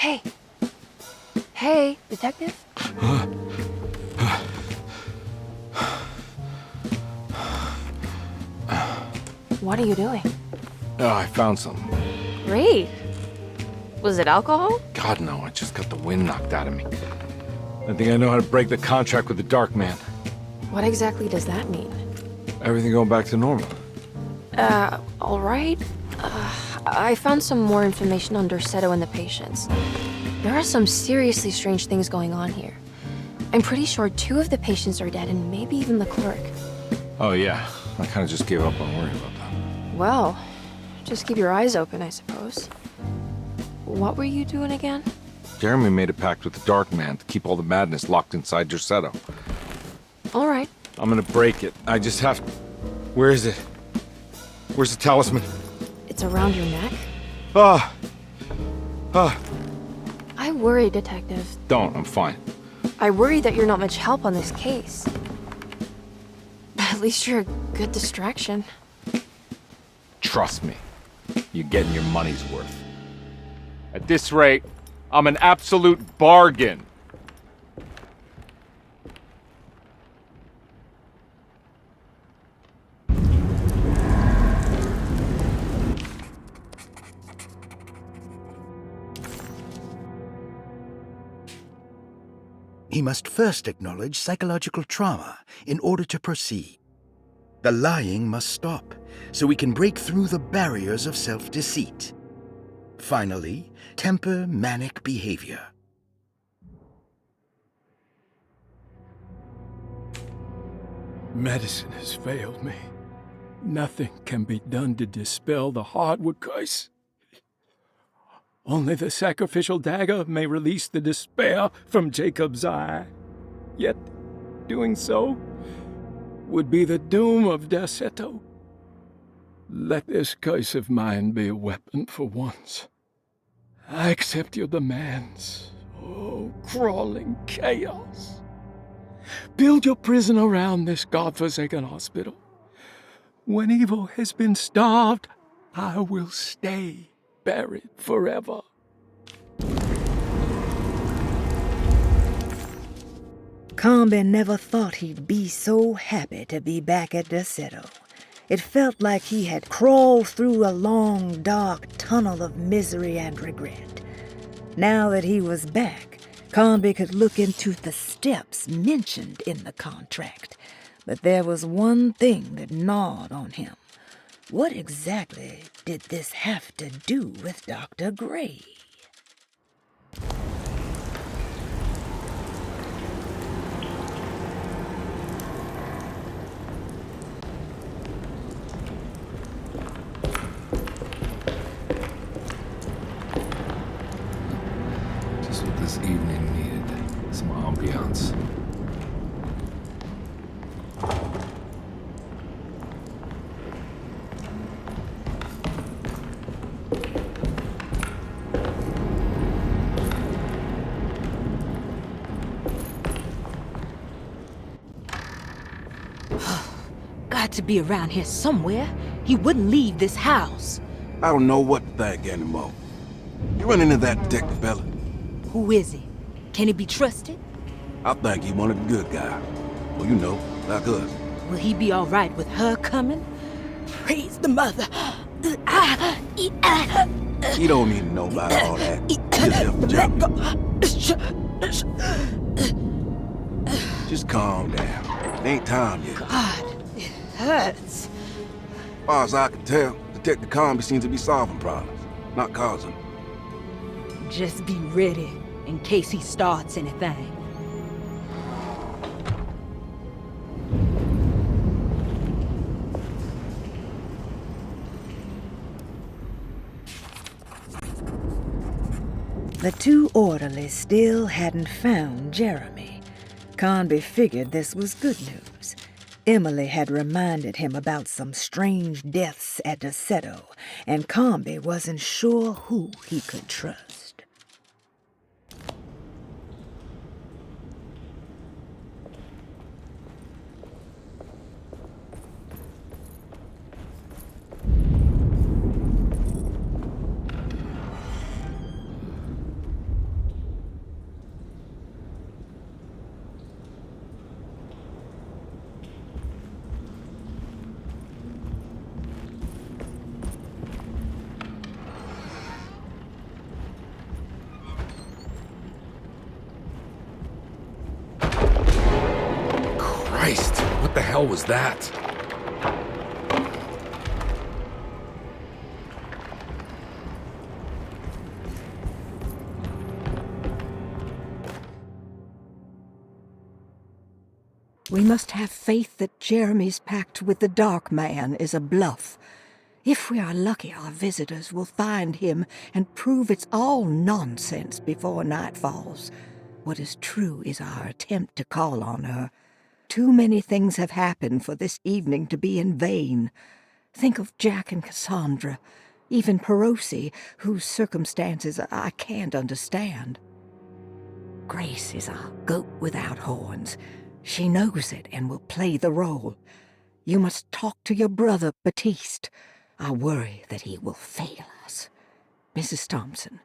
Hey. Hey, detective? What are you doing? Oh, I found something. Great. Was it alcohol? God, no, I just got the wind knocked out of me. I think I know how to break the contract with the Dark Man. What exactly does that mean? Everything going back to normal. All right. I found some more information on Derceto and the patients. There are some seriously strange things going on here. I'm pretty sure 2 of the patients are dead and maybe even the clerk. Oh, yeah. I kind of just gave up on worrying about that. Well, just keep your eyes open, I suppose. What were you doing again? Jeremy made a pact with the Dark Man to keep all the madness locked inside Derceto. All right. I'm gonna break it. I just have to... Where is it? Where's the talisman? It's around your neck? Ah! I worry, Detective. Don't, I'm fine. I worry that you're not much help on this case. At least you're a good distraction. Trust me. You're getting your money's worth. At this rate, I'm an absolute bargain. He must first acknowledge psychological trauma in order to proceed. The lying must stop, so we can break through the barriers of self-deceit. Finally, temper manic behavior. Medicine has failed me. Nothing can be done to dispel the hardwood curse. Only the sacrificial dagger may release the despair from Jacob's eye. Yet, doing so would be the doom of Derceto. Let this curse of mine be a weapon for once. I accept your demands, oh, crawling chaos. Build your prison around this godforsaken hospital. When evil has been starved, I will stay buried forever. Carnby never thought he'd be so happy to be back at Derceto. It felt like he had crawled through a long, dark tunnel of misery and regret. Now that he was back, Carnby could look into the steps mentioned in the contract. But there was one thing that gnawed on him. What exactly did this have to do with Dr. Gray? Just what this evening needed. Some ambiance. Got to be around here somewhere. He wouldn't leave this house. I don't know what to think anymore. You run into that detective fella? Who is he? Can he be trusted? I think he one of the good guys. Well, you know, like us. Will he be all right with her coming? Praise the mother. He don't need to know about all that. He just help the job. Just calm down. It ain't time yet. God, it hurts. As far as I can tell, Detective Carnby seems to be solving problems, not causing them. Just be ready in case he starts anything. The 2 orderlies still hadn't found Jeremy. Carnby figured this was good news. Emily had reminded him about some strange deaths at Derceto, and Carnby wasn't sure who he could trust. Christ! What the hell was that? We must have faith that Jeremy's pact with the Dark Man is a bluff. If we are lucky, our visitors will find him and prove it's all nonsense before night falls. What is true is our attempt to call on her. Too many things have happened for this evening to be in vain. Think of Jack and Cassandra, even Perosi, whose circumstances I can't understand. Grace is a goat without horns. She knows it and will play the role. You must talk to your brother, Batiste. I worry that he will fail us. Mrs. Thompson.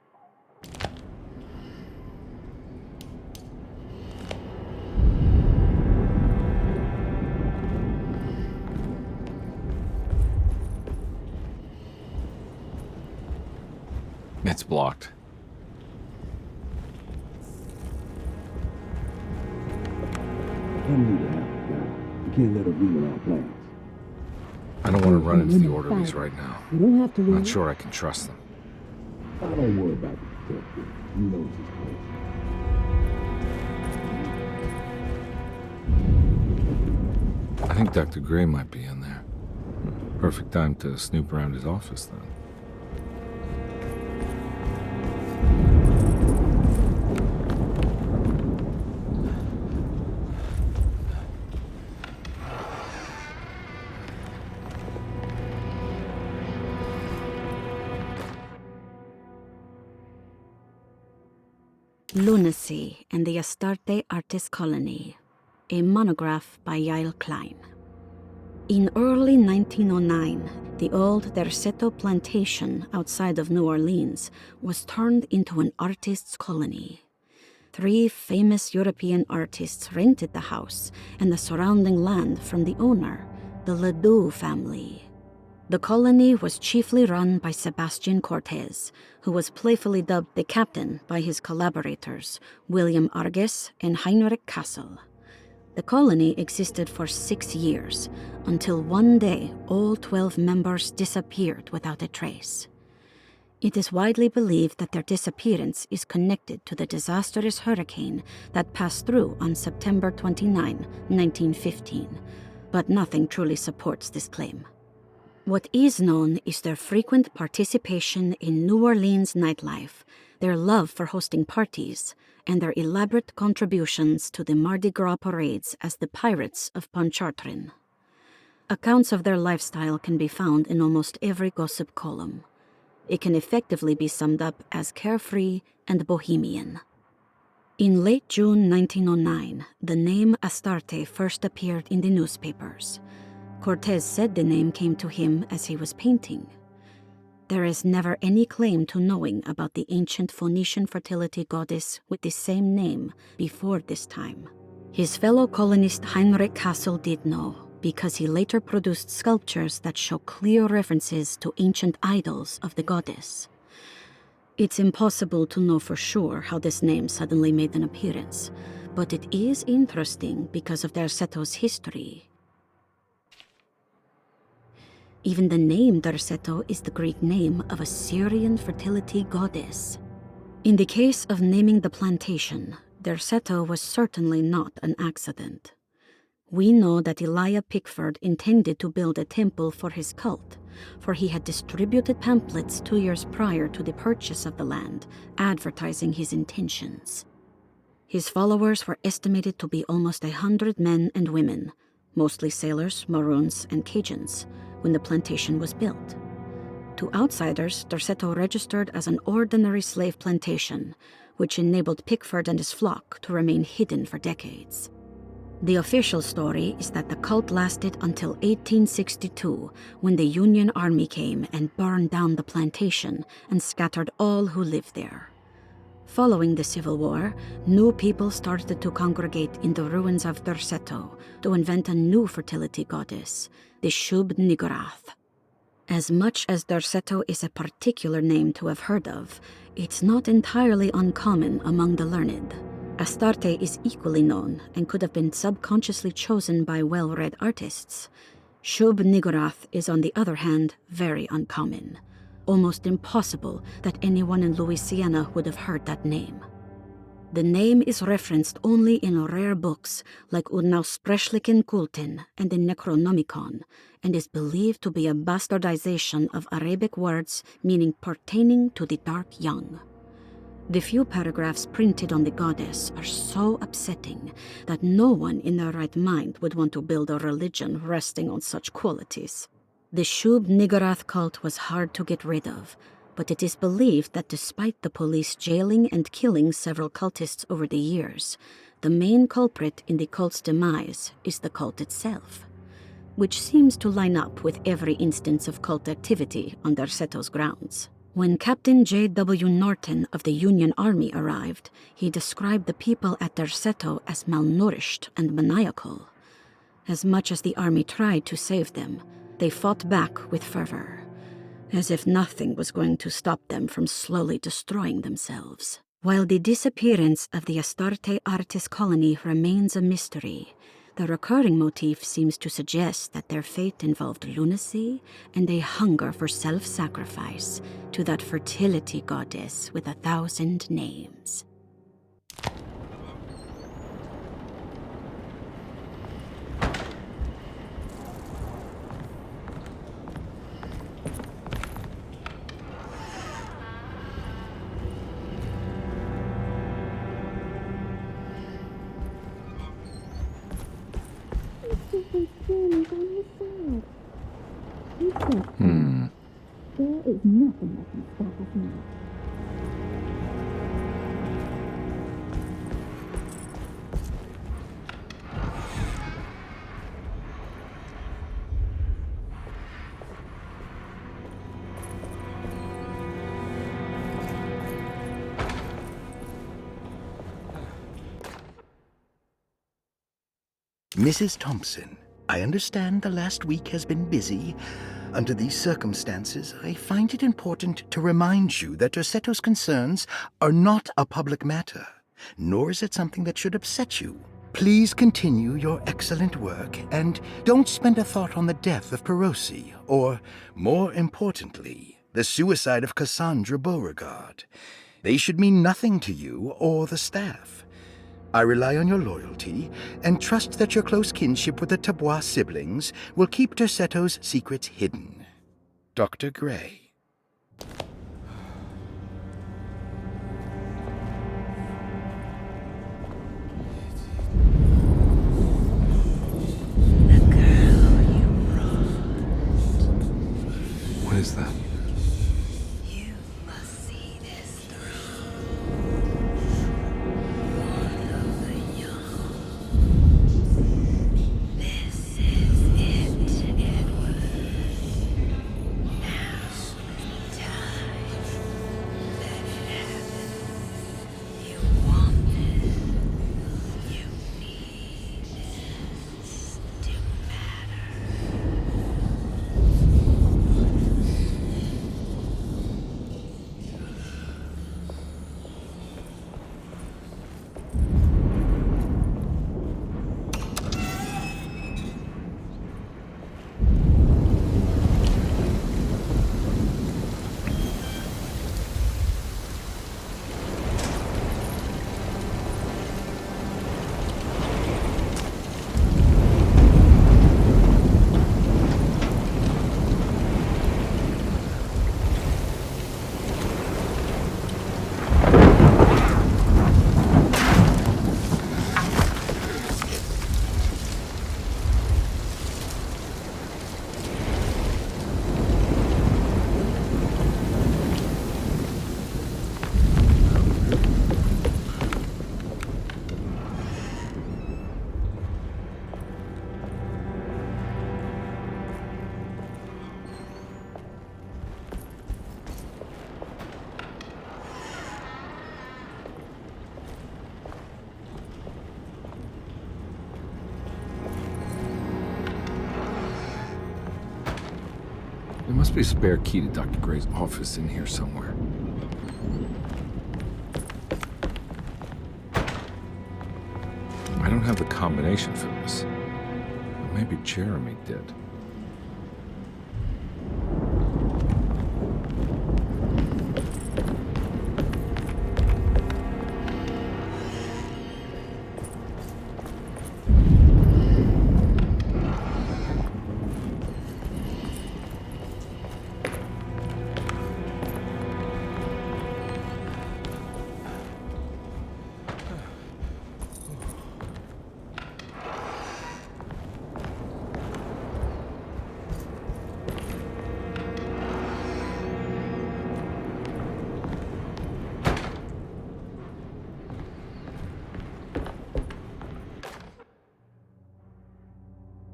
It's blocked. I don't want to run into the orderlies right now. I'm not sure I can trust them. Don't worry about it, Detective. He knows his place. I think Dr. Gray might be in there. Perfect time to snoop around his office, then. Lunacy and the Astarte Artist Colony, a monograph by Yael Klein. In early 1909, the old Derceto plantation outside of New Orleans was turned into an artist's colony. 3 famous European artists rented the house and the surrounding land from the owner, the Ledoux family. The colony was chiefly run by Sebastian Cortez, who was playfully dubbed the captain by his collaborators, William Arges and Heinrich Kassel. The colony existed for 6 years, until one day all 12 members disappeared without a trace. It is widely believed that their disappearance is connected to the disastrous hurricane that passed through on September 29, 1915, but nothing truly supports this claim. What is known is their frequent participation in New Orleans nightlife, their love for hosting parties, and their elaborate contributions to the Mardi Gras parades as the Pirates of Pontchartrain. Accounts of their lifestyle can be found in almost every gossip column. It can effectively be summed up as carefree and bohemian. In late June 1909, the name Astarte first appeared in the newspapers. Cortez said the name came to him as he was painting. There is never any claim to knowing about the ancient Phoenician fertility goddess with the same name before this time. His fellow colonist Heinrich Kassel did know, because he later produced sculptures that show clear references to ancient idols of the goddess. It's impossible to know for sure how this name suddenly made an appearance, but it is interesting because of Derceto's history. Even the name Derceto is the Greek name of a Syrian fertility goddess. In the case of naming the plantation, Derceto was certainly not an accident. We know that Elijah Pickford intended to build a temple for his cult, for he had distributed pamphlets 2 years prior to the purchase of the land, advertising his intentions. His followers were estimated to be almost 100 men and women, mostly sailors, Maroons, and Cajuns, when the plantation was built. To outsiders, Derceto registered as an ordinary slave plantation, which enabled Pickford and his flock to remain hidden for decades. The official story is that the cult lasted until 1862, when the Union Army came and burned down the plantation and scattered all who lived there. Following the Civil War, new people started to congregate in the ruins of Derceto to invent a new fertility goddess, the Shub-Niggurath. As much as Derceto is a particular name to have heard of, it's not entirely uncommon among the learned. Astarte is equally known and could have been subconsciously chosen by well-read artists. Shub Niggurath is, on the other hand, very uncommon. Almost impossible that anyone in Louisiana would have heard that name. The name is referenced only in rare books like Unaussprechlichen Kulten and the Necronomicon, and is believed to be a bastardization of Arabic words meaning pertaining to the dark young. The few paragraphs printed on the goddess are so upsetting that no one in their right mind would want to build a religion resting on such qualities. The Shub Niggurath cult was hard to get rid of, but it is believed that despite the police jailing and killing several cultists over the years, the main culprit in the cult's demise is the cult itself, which seems to line up with every instance of cult activity on Derceto's grounds. When Captain J.W. Norton of the Union Army arrived, he described the people at Derceto as malnourished and maniacal. As much as the army tried to save them, they fought back with fervor, as if nothing was going to stop them from slowly destroying themselves. While the disappearance of the Astarte artist colony remains a mystery, the recurring motif seems to suggest that their fate involved lunacy and a hunger for self-sacrifice to that fertility goddess with 1,000 names. There is nothing that can stop us now. Mrs. Thompson, I understand the last week has been busy. Under these circumstances, I find it important to remind you that Derceto's concerns are not a public matter, nor is it something that should upset you. Please continue your excellent work, and don't spend a thought on the death of Perosi, or, more importantly, the suicide of Cassandra Beauregard. They should mean nothing to you or the staff. I rely on your loyalty, and trust that your close kinship with the Tabois siblings will keep Derceto's secrets hidden. Dr. Gray. What is that? You must see this through. This is it, Edward. Now is the time. Let it happen. You want this. You need this to matter. There must be a spare key to Dr. Gray's office in here somewhere. have the combination for this. But maybe Jeremy did.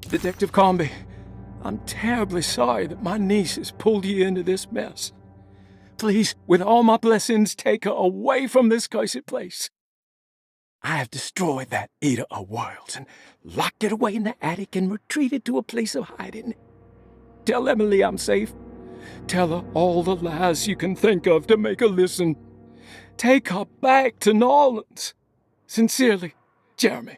Detective Carnby, I'm terribly sorry that my niece has pulled you into this mess. Please, with all my blessings, take her away from this cursed place. I have destroyed that eater of worlds and locked it away in the attic and retreated to a place of hiding. Tell Emily I'm safe. Tell her all the lies you can think of to make her listen. Take her back to New Orleans. Sincerely, Jeremy.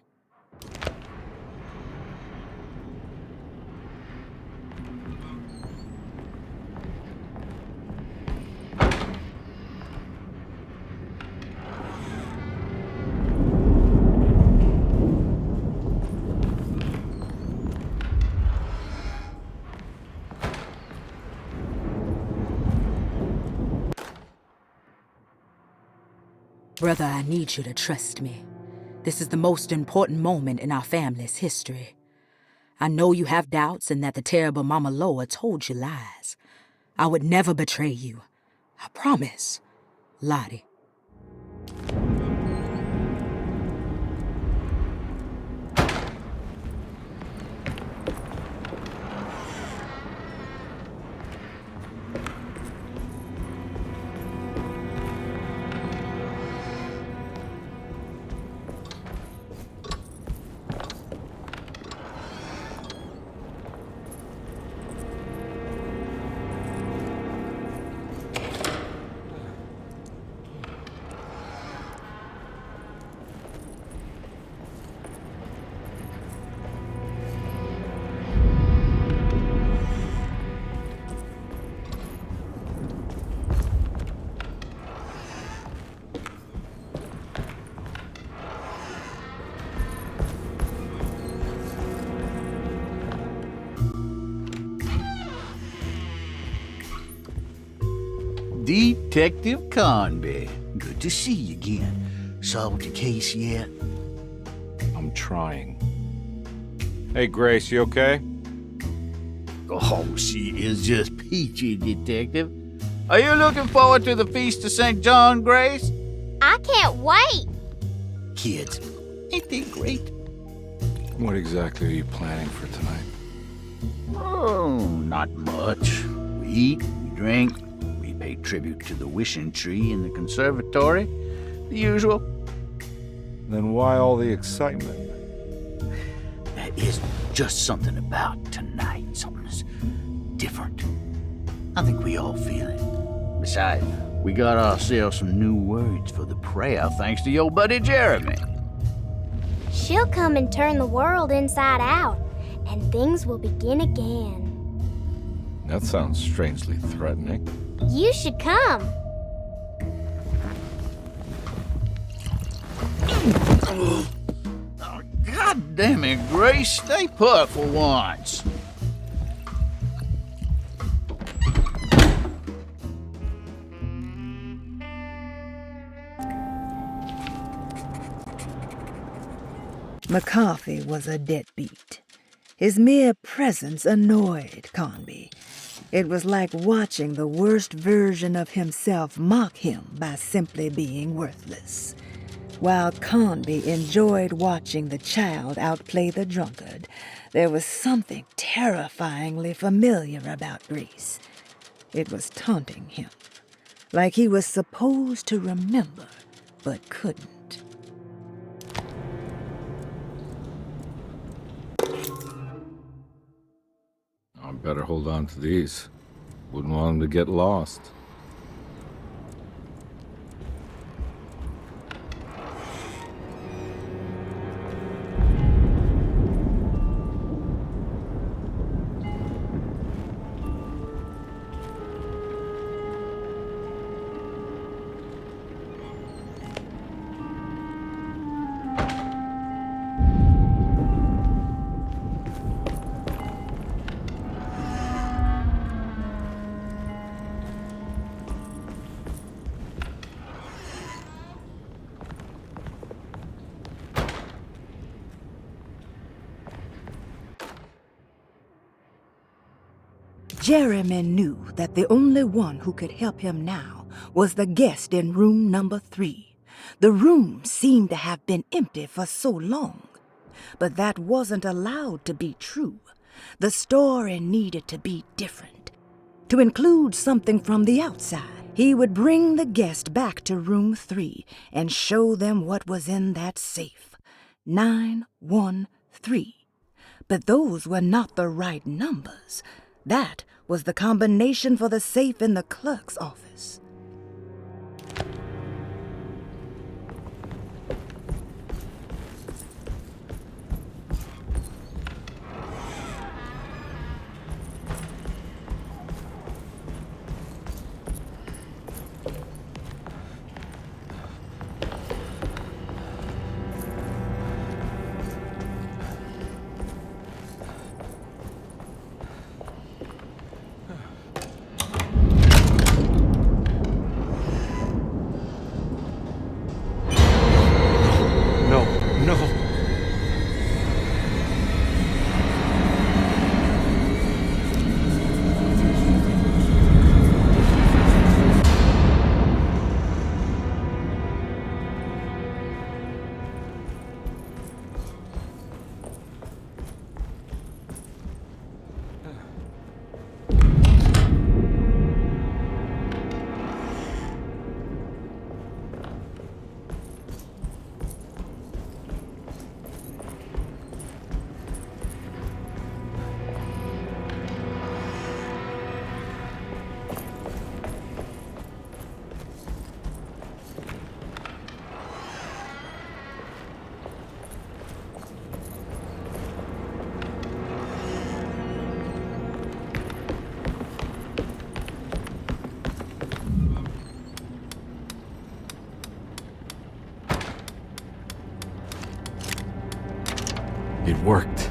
Brother, I need you to trust me. This is the most important moment in our family's history. I know you have doubts and that the terrible Mama Loa told you lies. I would never betray you. I promise. Lottie. Detective Carnby. Good to see you again. Solved your case yet? I'm trying. Hey, Grace, you okay? Oh, she is just peachy, Detective. Are you looking forward to the Feast of St. John, Grace? I can't wait! Kids, ain't they great? What exactly are you planning for tonight? Oh, not much. We eat, we drink, we pay tribute to the wishing tree in the conservatory. The usual. Then why all the excitement? There is just something about tonight. Something's different. I think we all feel it. Besides, we got ourselves some new words for the prayer thanks to your buddy Jeremy. She'll come and turn the world inside out, and things will begin again. That sounds strangely threatening. You should come. Oh, God damn it, Grace. Stay put for once. McCarthy was a deadbeat. His mere presence annoyed Carnby. It was like watching the worst version of himself mock him by simply being worthless. While Carnby enjoyed watching the child outplay the drunkard, there was something terrifyingly familiar about Grace. It was taunting him, like he was supposed to remember, but couldn't. I better hold on to these. Wouldn't want them to get lost. Jeremy knew that the only one who could help him now was the guest in room number 3. The room seemed to have been empty for so long. But that wasn't allowed to be true. The story needed to be different. To include something from the outside, he would bring the guest back to room 3 and show them what was in that safe. 913. But those were not the right numbers. That was the combination for the safe in the clerk's office. It worked.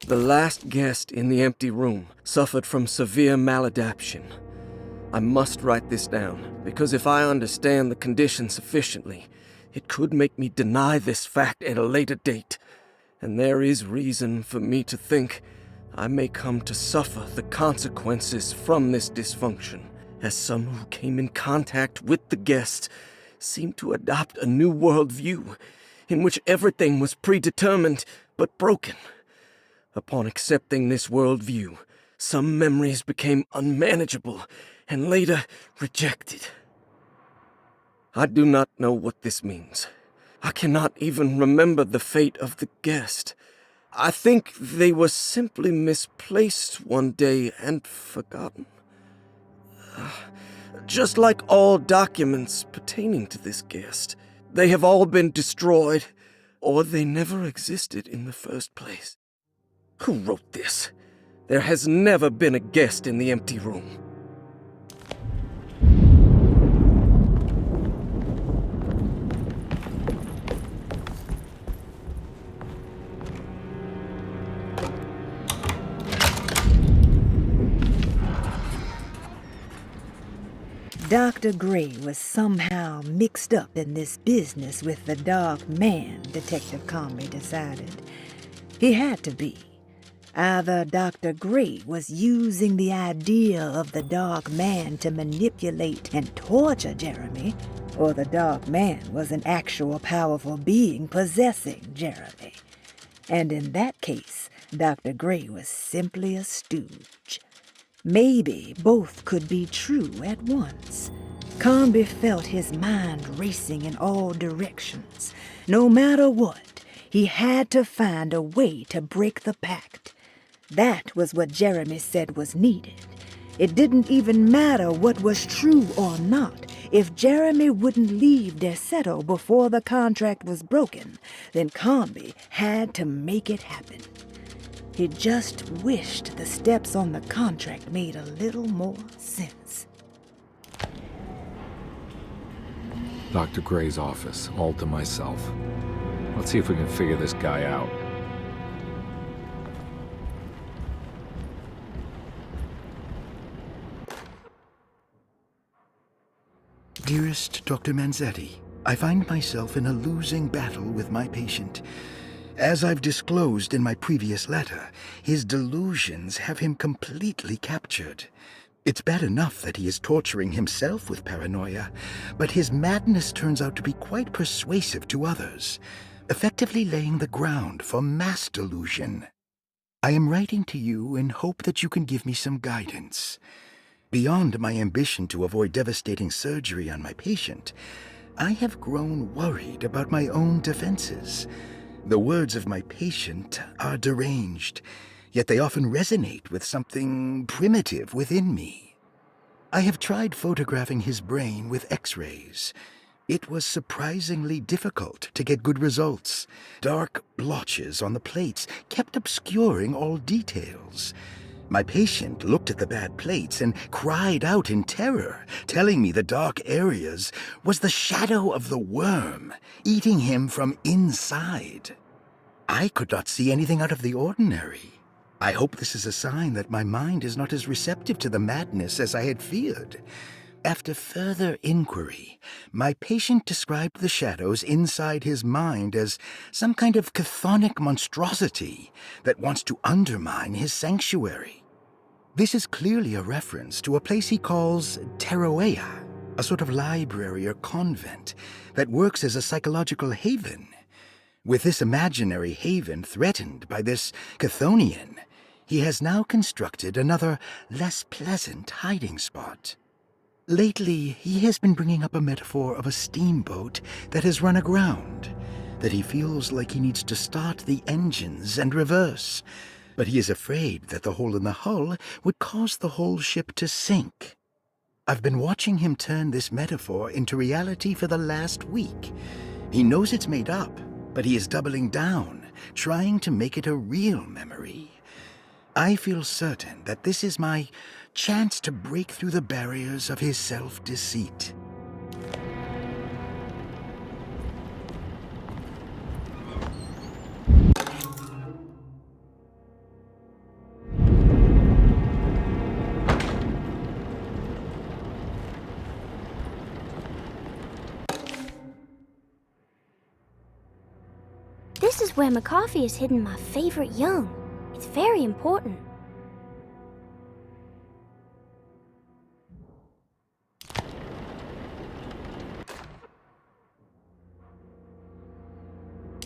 The last guest in the empty room suffered from severe maladaptation. I must write this down, because if I understand the condition sufficiently, it could make me deny this fact at a later date. And there is reason for me to think I may come to suffer the consequences from this dysfunction, as some who came in contact with the guest seemed to adopt a new worldview in which everything was predetermined but broken. Upon accepting this worldview, some memories became unmanageable and later rejected. I do not know what this means. I cannot even remember the fate of the guest. I think they were simply misplaced one day and forgotten. Just like all documents pertaining to this guest, they have all been destroyed, or they never existed in the first place. Who wrote this? There has never been a guest in the empty room. Dr. Gray was somehow mixed up in this business with the Dark Man, Detective Carnby decided. He had to be. Either Dr. Gray was using the idea of the Dark Man to manipulate and torture Jeremy, or the Dark Man was an actual powerful being possessing Jeremy. And in that case, Dr. Gray was simply a stooge. Maybe both could be true at once. Carnby felt his mind racing in all directions. No matter what, he had to find a way to break the pact. That was what Jeremy said was needed. It didn't even matter what was true or not. If Jeremy wouldn't leave Derceto before the contract was broken, then Carnby had to make it happen. He just wished the steps on the contract made a little more sense. Dr. Gray's office, all to myself. Let's see if we can figure this guy out. Dearest Dr. Manzetti, I find myself in a losing battle with my patient. As I've disclosed in my previous letter, his delusions have him completely captured. It's bad enough that he is torturing himself with paranoia, but his madness turns out to be quite persuasive to others, effectively laying the ground for mass delusion. I am writing to you in hope that you can give me some guidance. Beyond my ambition to avoid devastating surgery on my patient, I have grown worried about my own defenses. The words of my patient are deranged, yet they often resonate with something primitive within me. I have tried photographing his brain with X-rays. It was surprisingly difficult to get good results. Dark blotches on the plates kept obscuring all details. My patient looked at the bad plates and cried out in terror, telling me the dark areas was the shadow of the worm, eating him from inside. I could not see anything out of the ordinary. I hope this is a sign that my mind is not as receptive to the madness as I had feared. After further inquiry, my patient described the shadows inside his mind as some kind of chthonic monstrosity that wants to undermine his sanctuary. This is clearly a reference to a place he calls Teroea, a sort of library or convent that works as a psychological haven. With this imaginary haven threatened by this Chthonian, he has now constructed another, less pleasant hiding spot. Lately, he has been bringing up a metaphor of a steamboat that has run aground, that he feels like he needs to start the engines and reverse, but he is afraid that the hole in the hull would cause the whole ship to sink. I've been watching him turn this metaphor into reality for the last week. He knows it's made up, but he is doubling down, trying to make it a real memory. I feel certain that this is my chance to break through the barriers of his self-deceit. This is where McCarthy has hidden my favorite young. It's very important.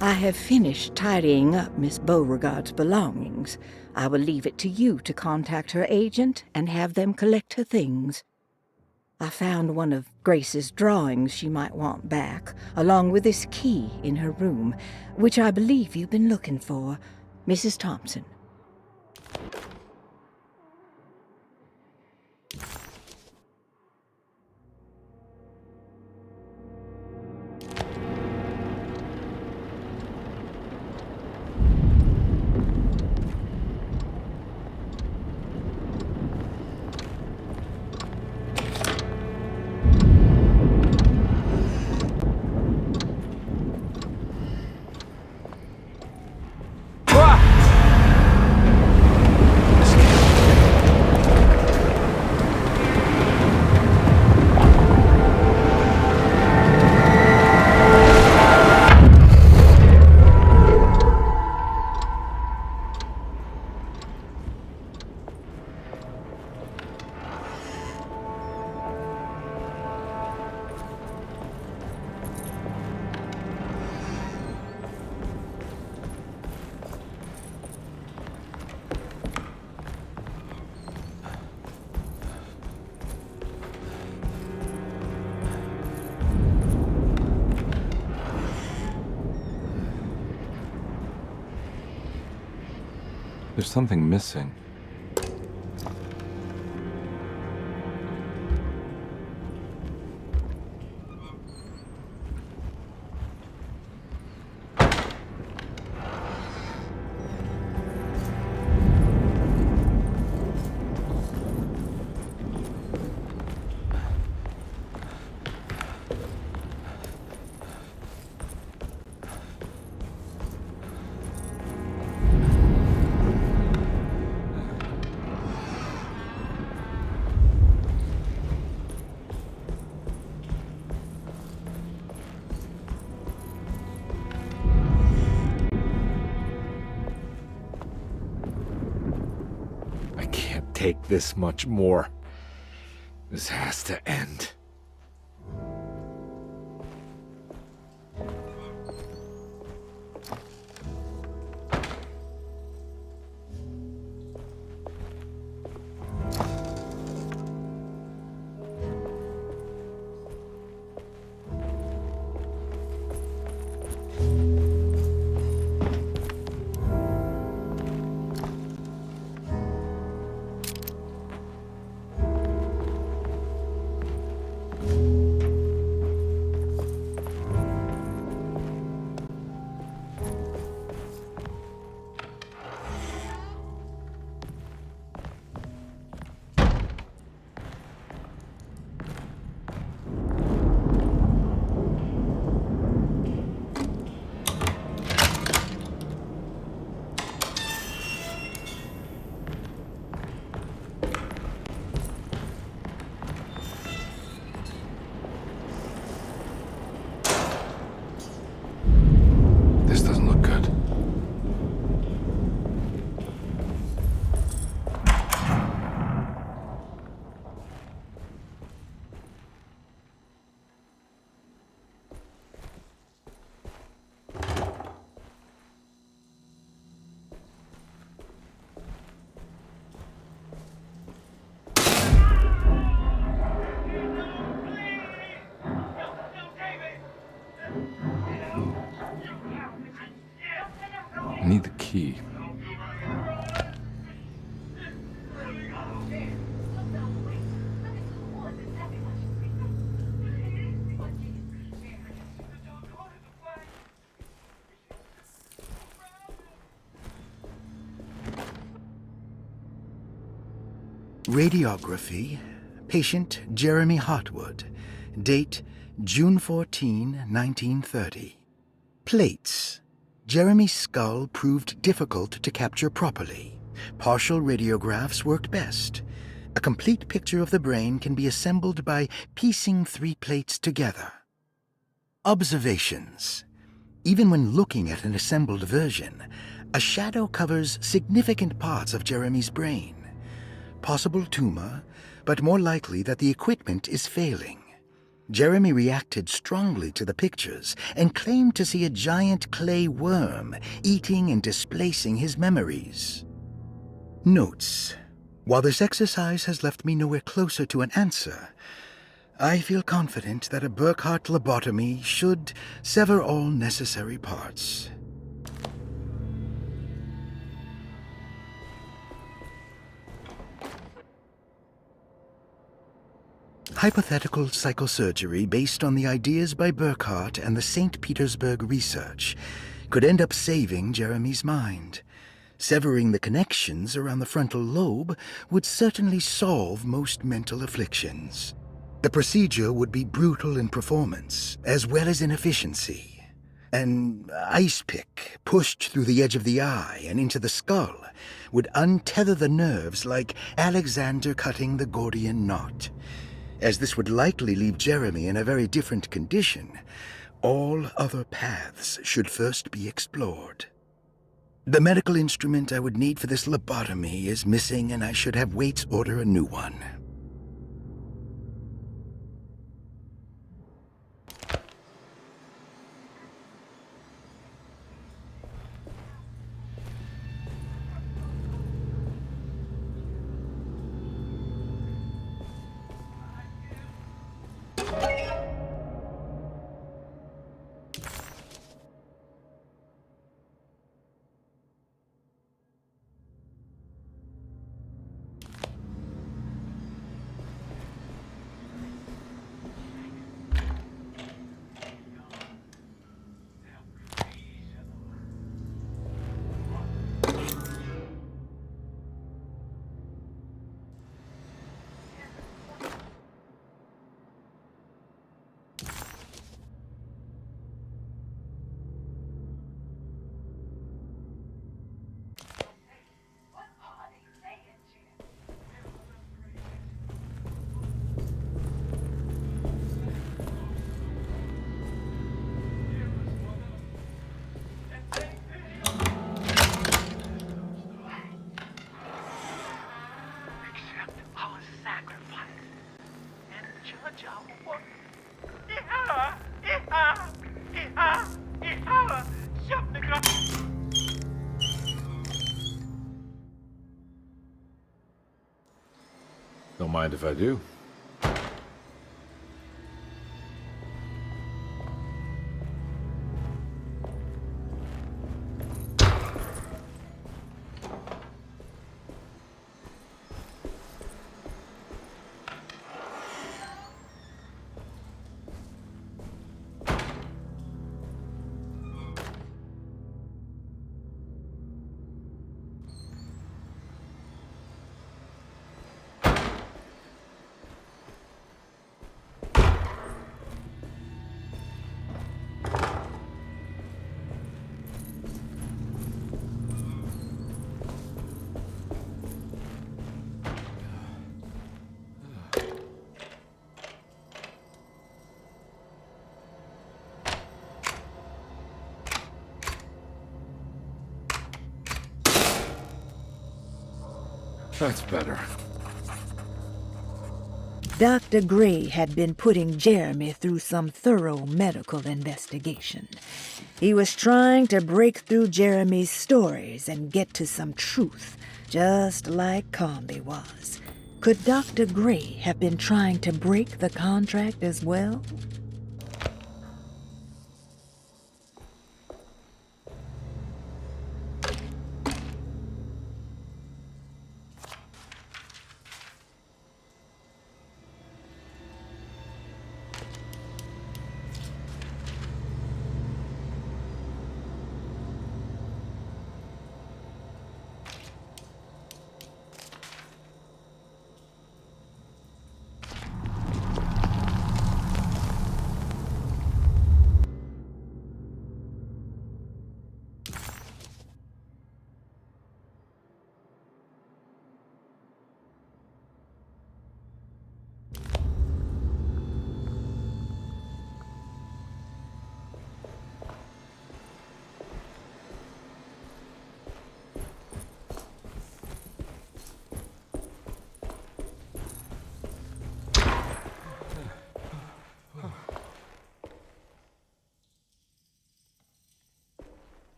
I have finished tidying up Miss Beauregard's belongings. I will leave it to you to contact her agent and have them collect her things. I found one of Grace's drawings she might want back, along with this key in her room, which I believe you've been looking for, Mrs. Thompson. There's something missing. take this much more. This has to end. This doesn't look good. I need the key. Radiography. Patient Jeremy Hartwood. Date June 14, 1930. Plates. Jeremy's skull proved difficult to capture properly. Partial radiographs worked best. A complete picture of the brain can be assembled by piecing 3 plates together. Observations. Even when looking at an assembled version, a shadow covers significant parts of Jeremy's brain. Possible tumor, but more likely that the equipment is failing. Jeremy reacted strongly to the pictures and claimed to see a giant clay worm eating and displacing his memories. Notes. While this exercise has left me nowhere closer to an answer, I feel confident that a Burkhardt lobotomy should sever all necessary parts. Hypothetical psychosurgery based on the ideas by Burkhardt and the St. Petersburg research could end up saving Jeremy's mind. Severing the connections around the frontal lobe would certainly solve most mental afflictions. The procedure would be brutal in performance, as well as in efficiency. An ice pick pushed through the edge of the eye and into the skull would untether the nerves like Alexander cutting the Gordian knot. As this would likely leave Jeremy in a very different condition, all other paths should first be explored. The medical instrument I would need for this lobotomy is missing, and I should have Waits order a new one. mind if I do. That's better. Dr. Gray had been putting Jeremy through some thorough medical investigation. He was trying to break through Jeremy's stories and get to some truth, just like Carnby was. Could Dr. Gray have been trying to break the contract as well?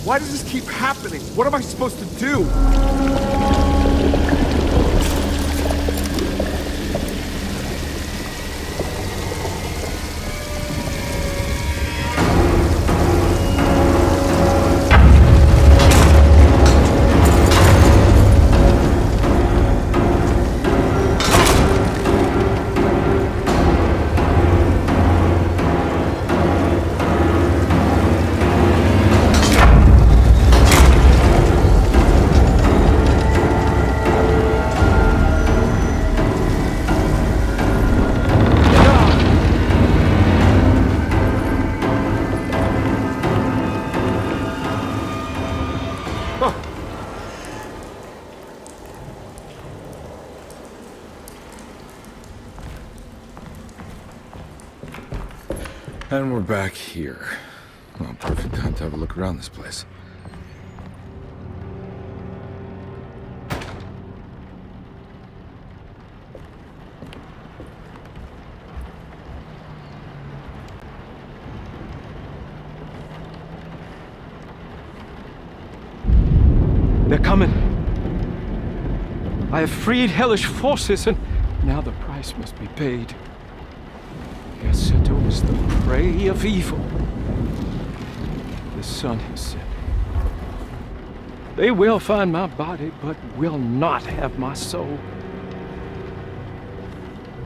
Why does this keep happening? What am I supposed to do? And we're back here. Well, perfect time to have a look around this place. They're coming. I have freed hellish forces, and now the price must be paid. Derceto is the prey of evil. The sun has set. They will find my body, but will not have my soul.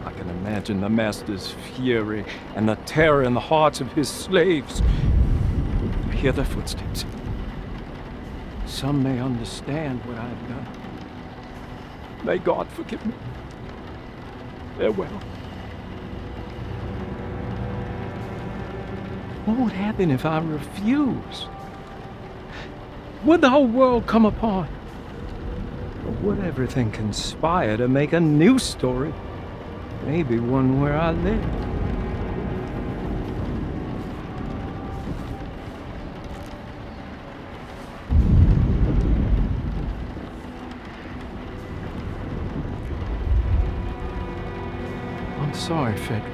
I can imagine the Master's fury and the terror in the hearts of his slaves. Hear their footsteps. Some may understand what I've done. May God forgive me. Farewell. What would happen if I refused? Would the whole world come apart? Or would everything conspire to make a new story? Maybe one where I live. I'm sorry, Frederick.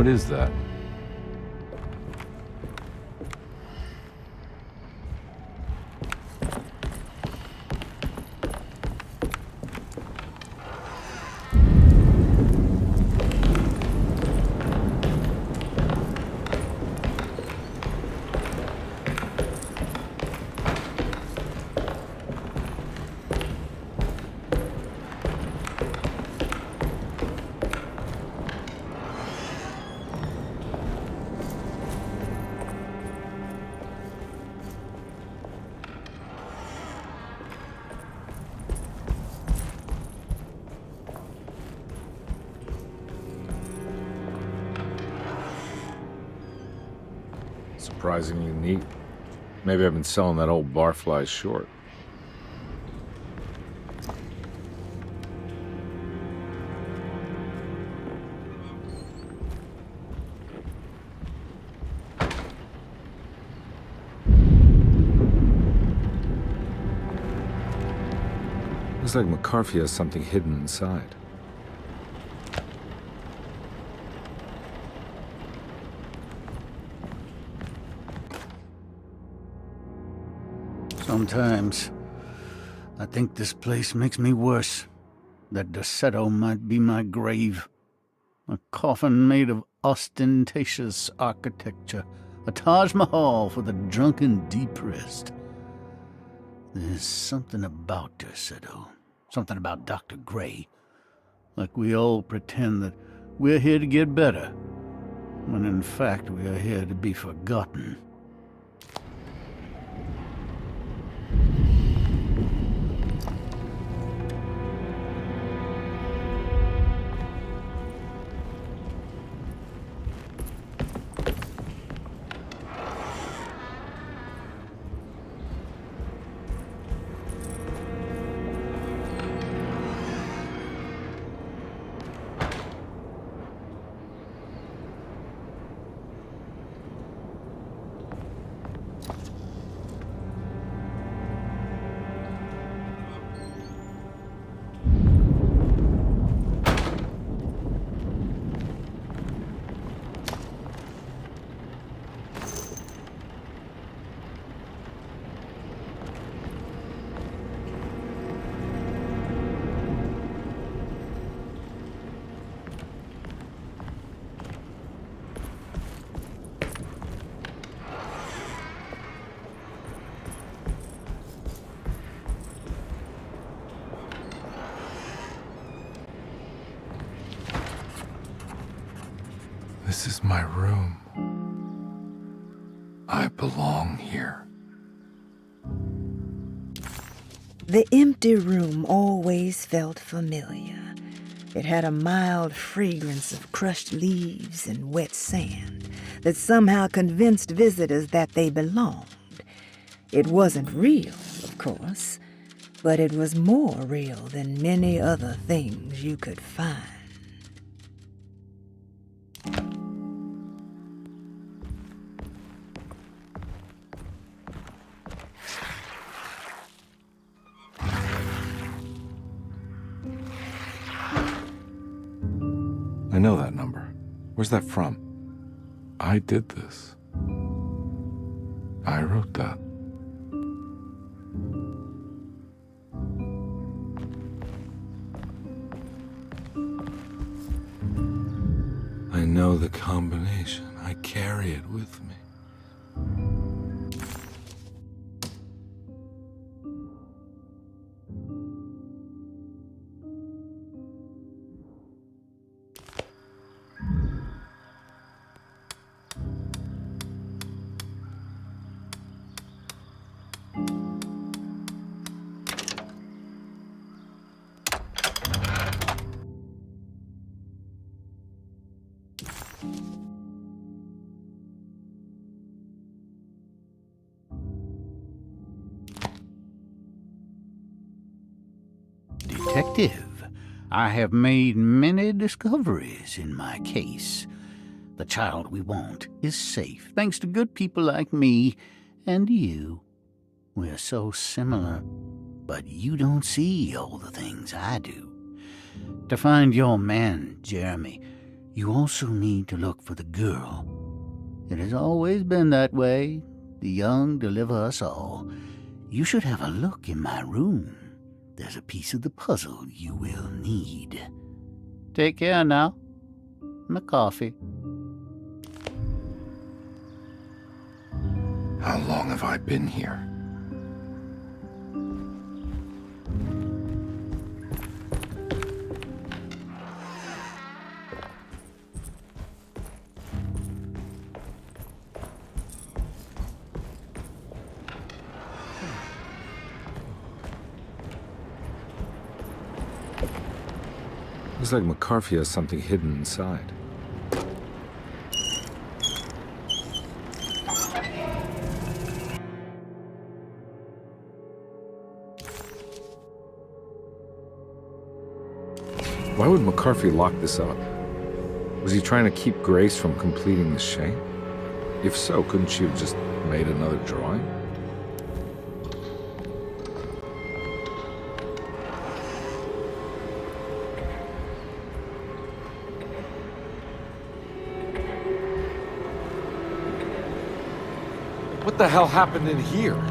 is that? Surprisingly neat. Maybe I've been selling that old barfly short. Looks like McCarthy has something hidden inside. Sometimes, I think this place makes me worse. That Derceto might be my grave. A coffin made of ostentatious architecture. A Taj Mahal for the drunken depressed. There's something about Derceto. Something about Dr. Gray. Like we all pretend that we're here to get better, when in fact we are here to be forgotten. This is my room. I belong here. The empty room always felt familiar. It had a mild fragrance of crushed leaves and wet sand that somehow convinced visitors that they belonged. It wasn't real, of course, but it was more real than many other things you could find. I know that number. Where's that from? I did this. I wrote that. I know the combination. I carry it with me. Detective, I have made many discoveries in my case. The child we want is safe, thanks to good people like me and you. We're so similar, but you don't see all the things I do. To find your man, Jeremy, You also need to look for the girl. It has always been that way. The young deliver us all. You should have a look in my room. There's a piece of the puzzle you will need. Take care now. My coffee. How long have I been here? Looks like McCarthy has something hidden inside. Why would McCarthy lock this up? Was he trying to keep Grace from completing the shape? If so, couldn't she have just made another drawing? What the hell happened in here?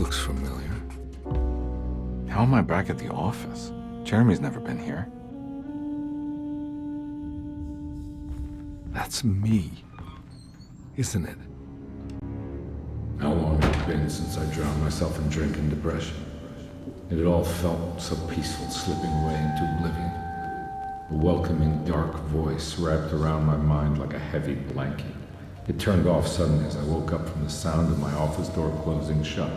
looks familiar. How am I back at the office? Jeremy's never been here. That's me, isn't it? How long had it been since I drowned myself in drink and depression? It had all felt so peaceful, slipping away into oblivion. A welcoming, dark voice wrapped around my mind like a heavy blanket. It turned off suddenly as I woke up from the sound of my office door closing shut.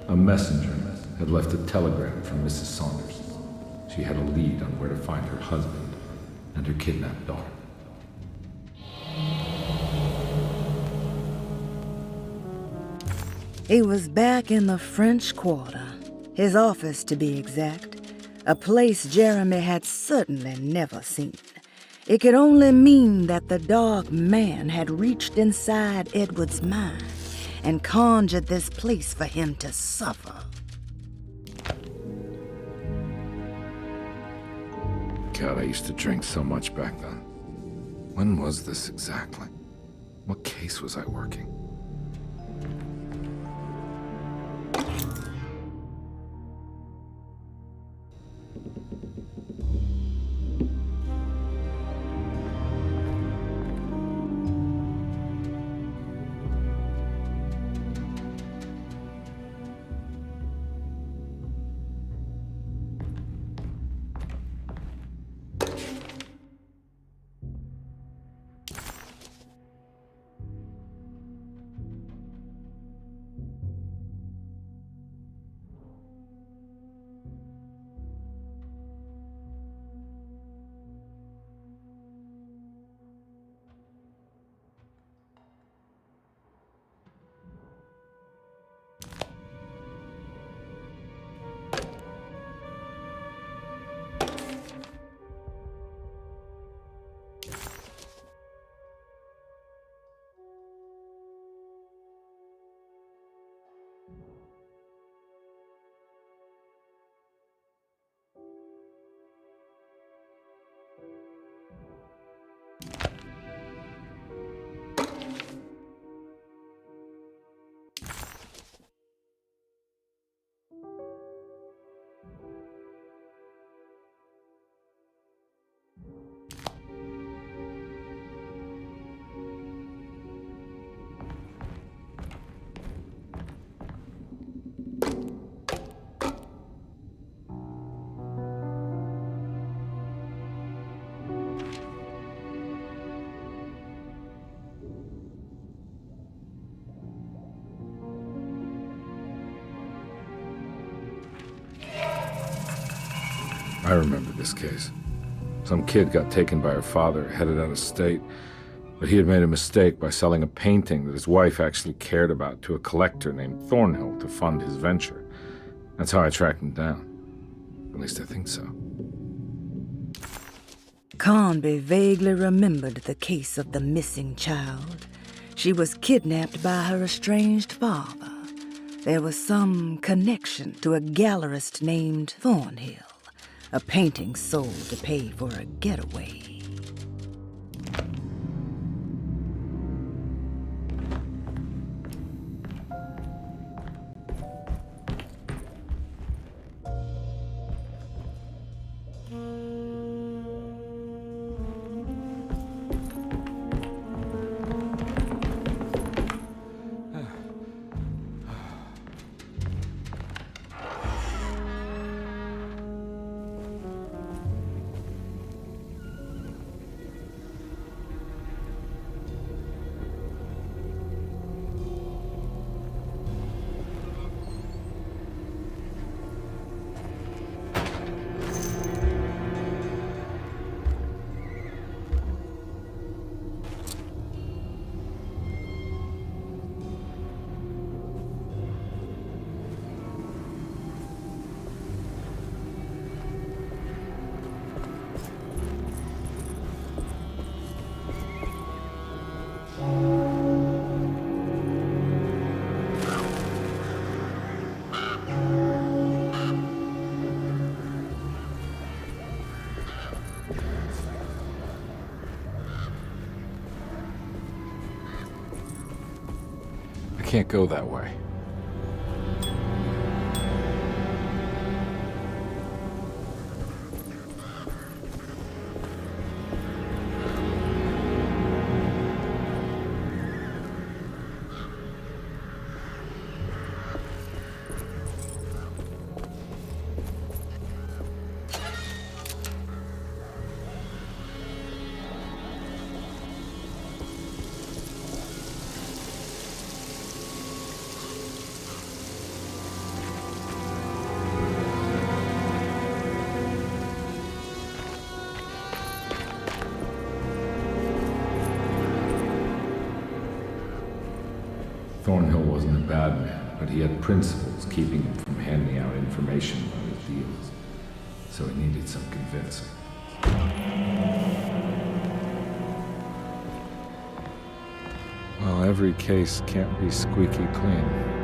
A messenger had left a telegram from Mrs. Saunders. She had a lead on where to find her husband and her kidnapped daughter. He was back in the French Quarter, his office to be exact, a place Jeremy had certainly never seen. It could only mean that the dark man had reached inside Edward's mind and conjured this place for him to suffer. God, I used to drink so much back then. When was this exactly? What case was I working? I remember this case. Some kid got taken by her father, headed out of state, but he had made a mistake by selling a painting that his wife actually cared about to a collector named Thornhill to fund his venture. That's how I tracked him down. At least I think so. Carnby vaguely remembered the case of the missing child. She was kidnapped by her estranged father. There was some connection to a gallerist named Thornhill. A painting sold to pay for a getaway. I can't go that way. Thornhill wasn't a bad man, but he had principles keeping him from handing out information about his deals. So he needed some convincing. Well, every case can't be squeaky clean.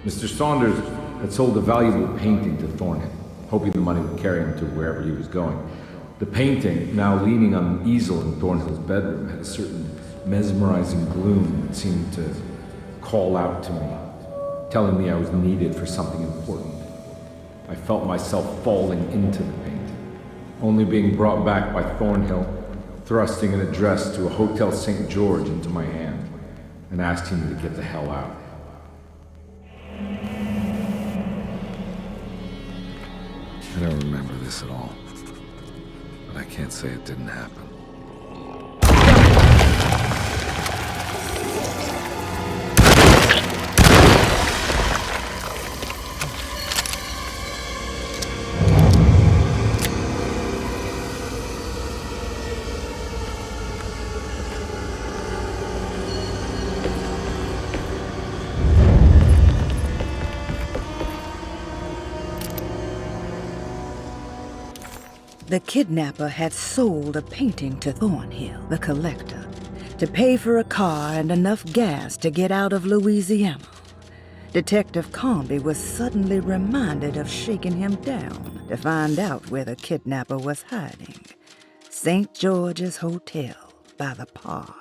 Mr. Saunders had sold a valuable painting to Thornhill, hoping the money would carry him to wherever he was going. The painting, now leaning on an easel in Thornhill's bedroom, had a certain mesmerizing gloom that seemed to call out to me, telling me I was needed for something important. I felt myself falling into the painting, only being brought back by Thornhill, thrusting an address to a Hotel St. George into my hand, and asking me to get the hell out. I don't remember this at all, but I can't say it didn't happen. The kidnapper had sold a painting to Thornhill, the collector, to pay for a car and enough gas to get out of Louisiana. Detective Carnby was suddenly reminded of shaking him down to find out where the kidnapper was hiding. St. George's Hotel by the park.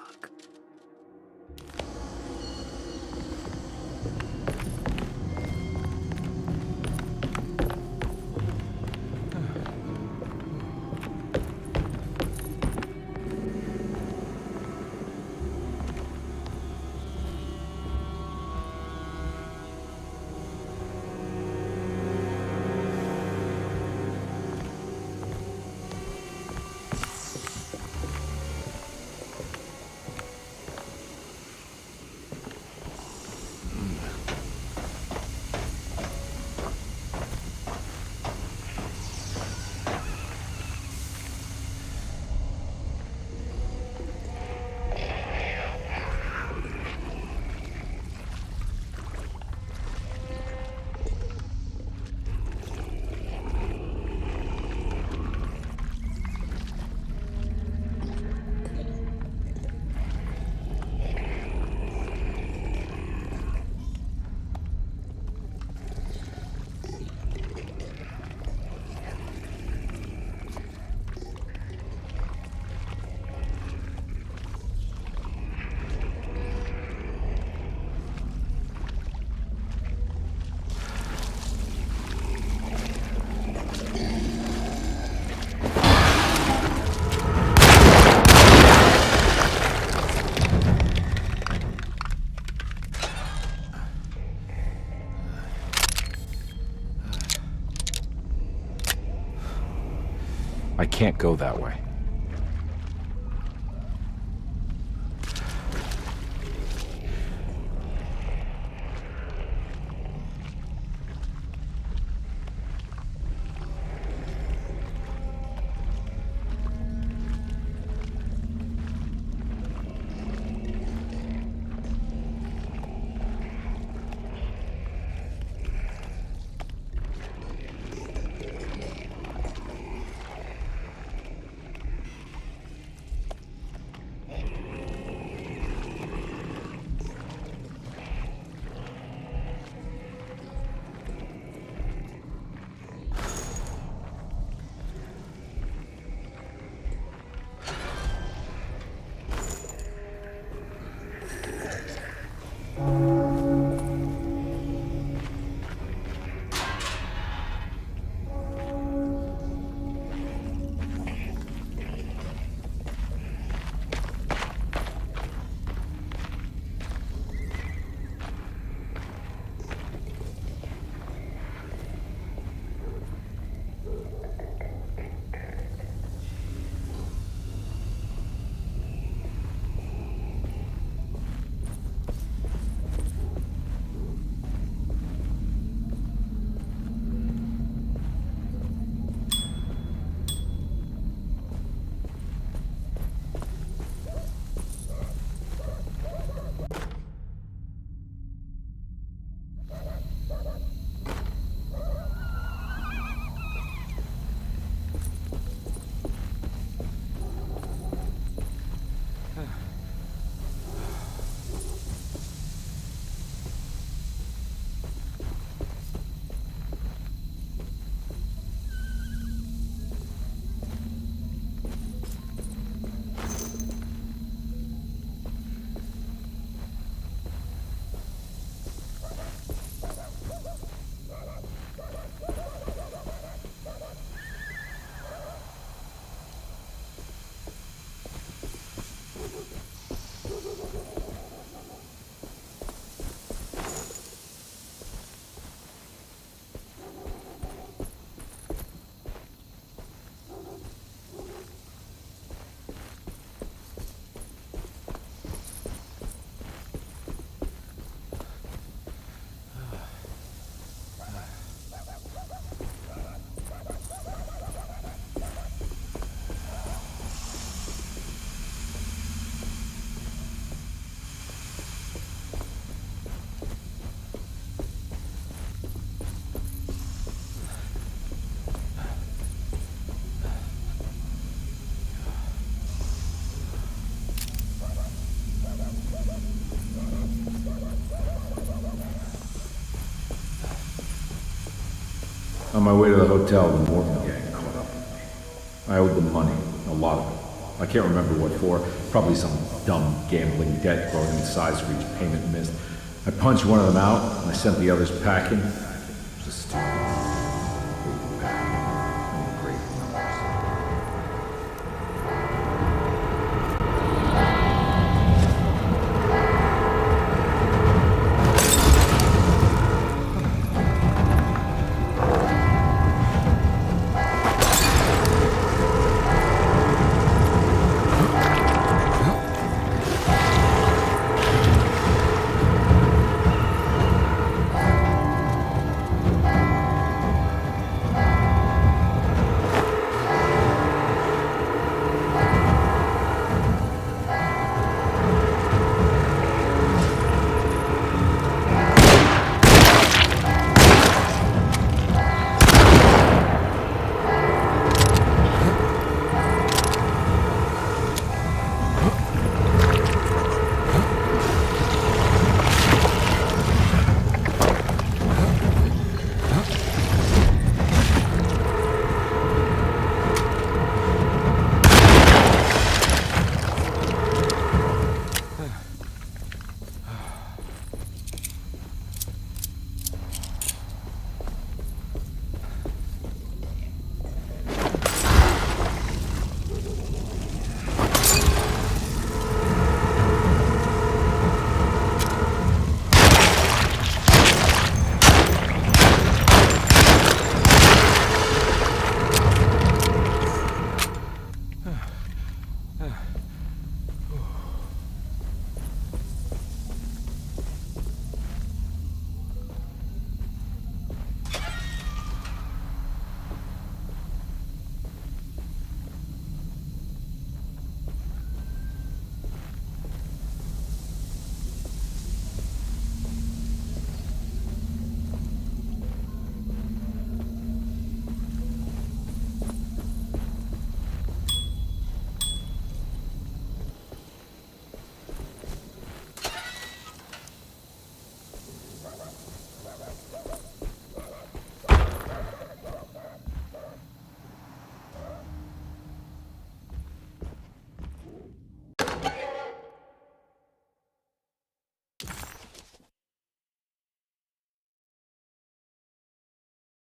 I can't go that way. On my way to the hotel, the Morton gang caught up with me. I owed them money, a lot of it. I can't remember what for, probably some dumb gambling debt growing in size for each payment missed. I punched one of them out, and I sent the others packing. It was a stupid, great numbers.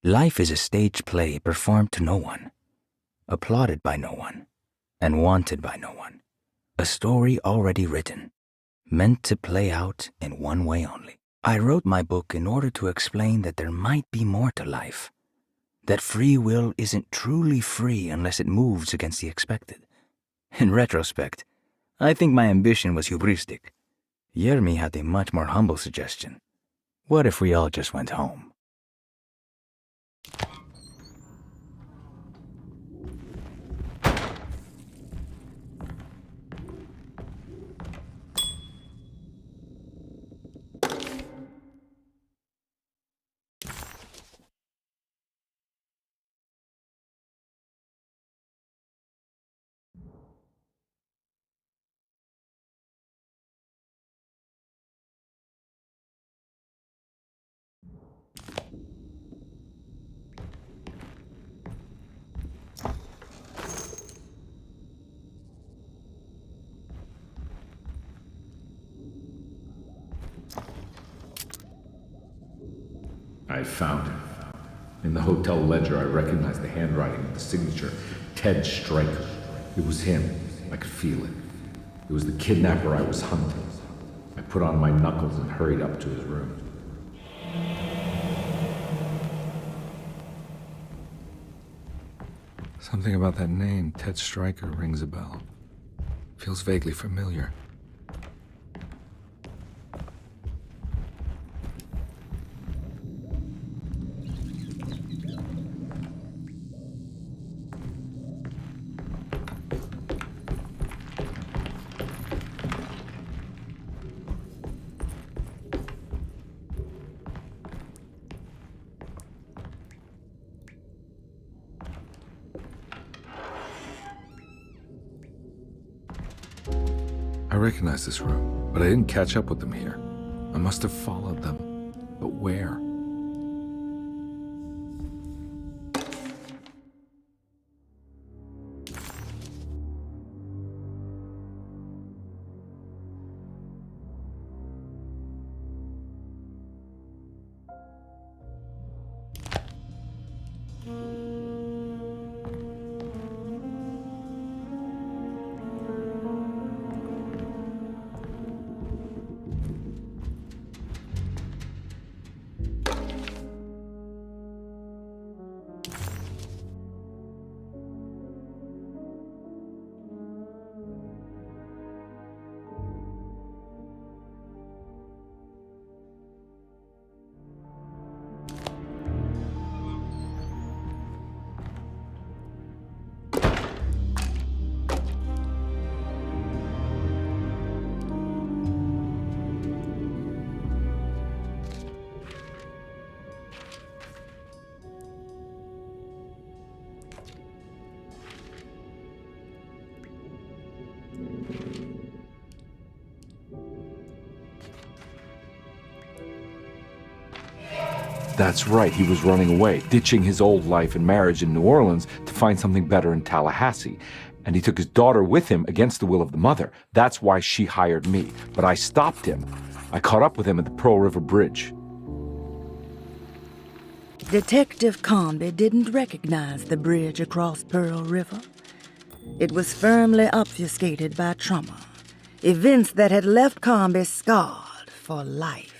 Life is a stage play performed to no one, applauded by no one, and wanted by no one. A story already written, meant to play out in one way only. I wrote my book in order to explain that there might be more to life, that free will isn't truly free unless it moves against the expected. In retrospect, I think my ambition was hubristic. Jeremy had a much more humble suggestion. What if we all just went home? I found him. In the hotel ledger, I recognized the handwriting of the signature, Ted Stryker. It was him. I could feel it. It was the kidnapper I was hunting. I put on my knuckles and hurried up to his room. Something about that name, Ted Stryker, rings a bell. Feels vaguely familiar. I recognize this room, but I didn't catch up with them here. I must have followed them. But where? That's right, he was running away, ditching his old life and marriage in New Orleans to find something better in Tallahassee. And he took his daughter with him against the will of the mother. That's why she hired me. But I stopped him. I caught up with him at the Pearl River Bridge. Detective Carnby didn't recognize the bridge across Pearl River. It was firmly obfuscated by trauma, events that had left Carnby scarred for life.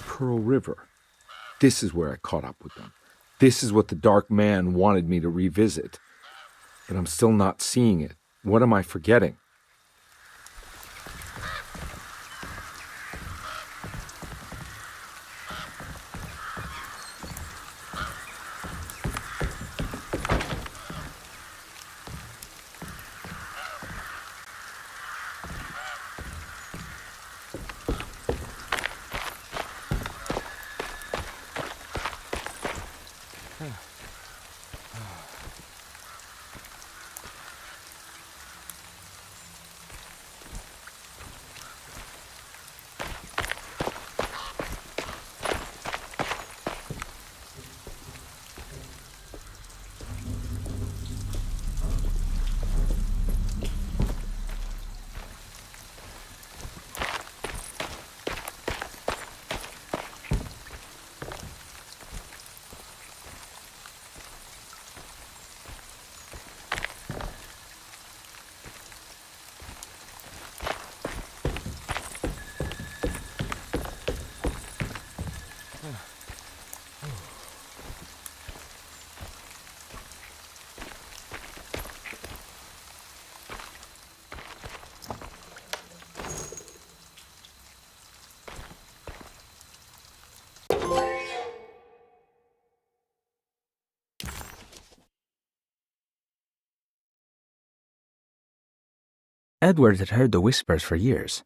Pearl River. This is where I caught up with them. This is what the Dark Man wanted me to revisit. But I'm still not seeing it. What am I forgetting? Edward had heard the whispers for years.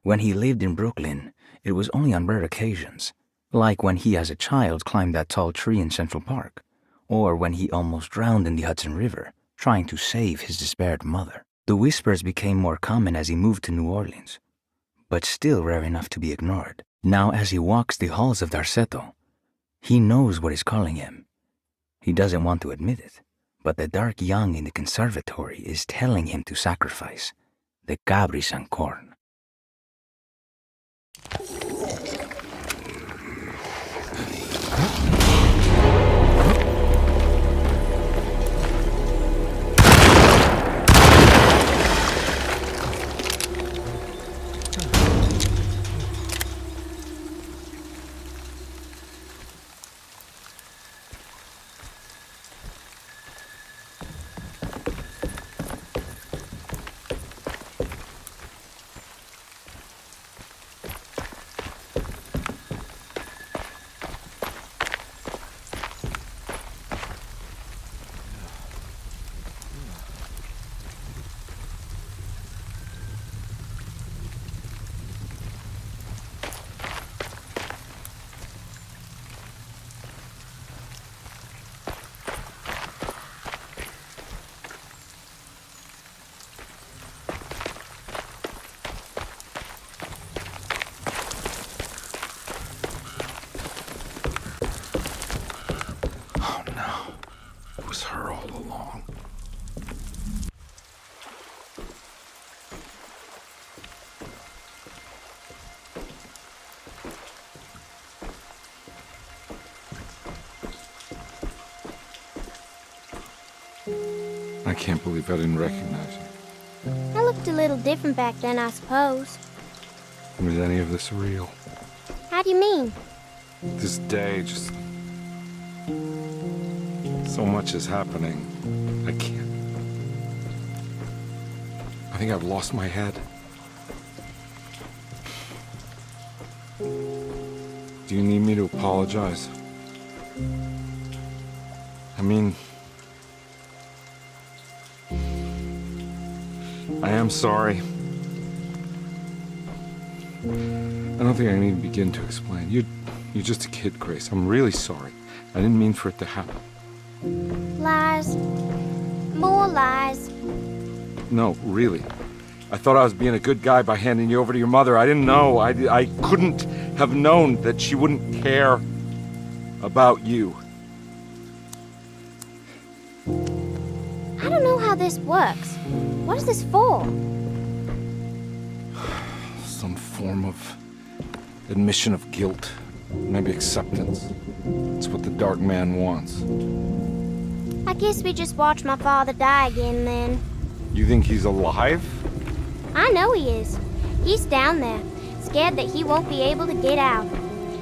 When he lived in Brooklyn, it was only on rare occasions, like when he as a child climbed that tall tree in Central Park, or when he almost drowned in the Hudson River, trying to save his despaired mother. The whispers became more common as he moved to New Orleans, but still rare enough to be ignored. Now as he walks the halls of Derceto, he knows what is calling him. He doesn't want to admit it, but the dark young in the conservatory is telling him to sacrifice the cabris and corn. Her all along. I can't believe I didn't recognize you. I looked a little different back then, I suppose. Was any of this real? How do you mean? This day, just... so much is happening. I can't... I think I've lost my head. Do you need me to apologize? I mean... I am sorry. I don't think I need to begin to explain. You're just a kid, Grace. I'm really sorry. I didn't mean for it to happen. Lies. More lies. No, really. I thought I was being a good guy by handing you over to your mother. I didn't know. I couldn't have known that she wouldn't care about you. I don't know how this works. What is this for? Some form of admission of guilt. Maybe acceptance. It's what the Dark Man wants. I guess we just watch my father die again then. You think he's alive? I know he is. He's down there, scared that he won't be able to get out.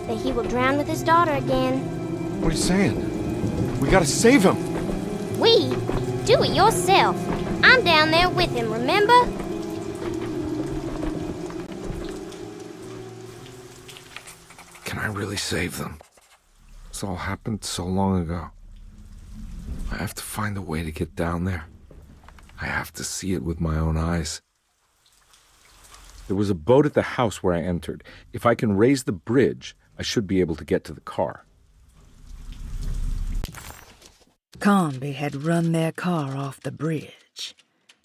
That he will drown with his daughter again. What are you saying? We gotta save him! We? Do it yourself. I'm down there with him, remember? Can I really save them? This all happened so long ago. I have to find a way to get down there. I have to see it with my own eyes. There was a boat at the house where I entered. If I can raise the bridge, I should be able to get to the car. Carnby had run their car off the bridge.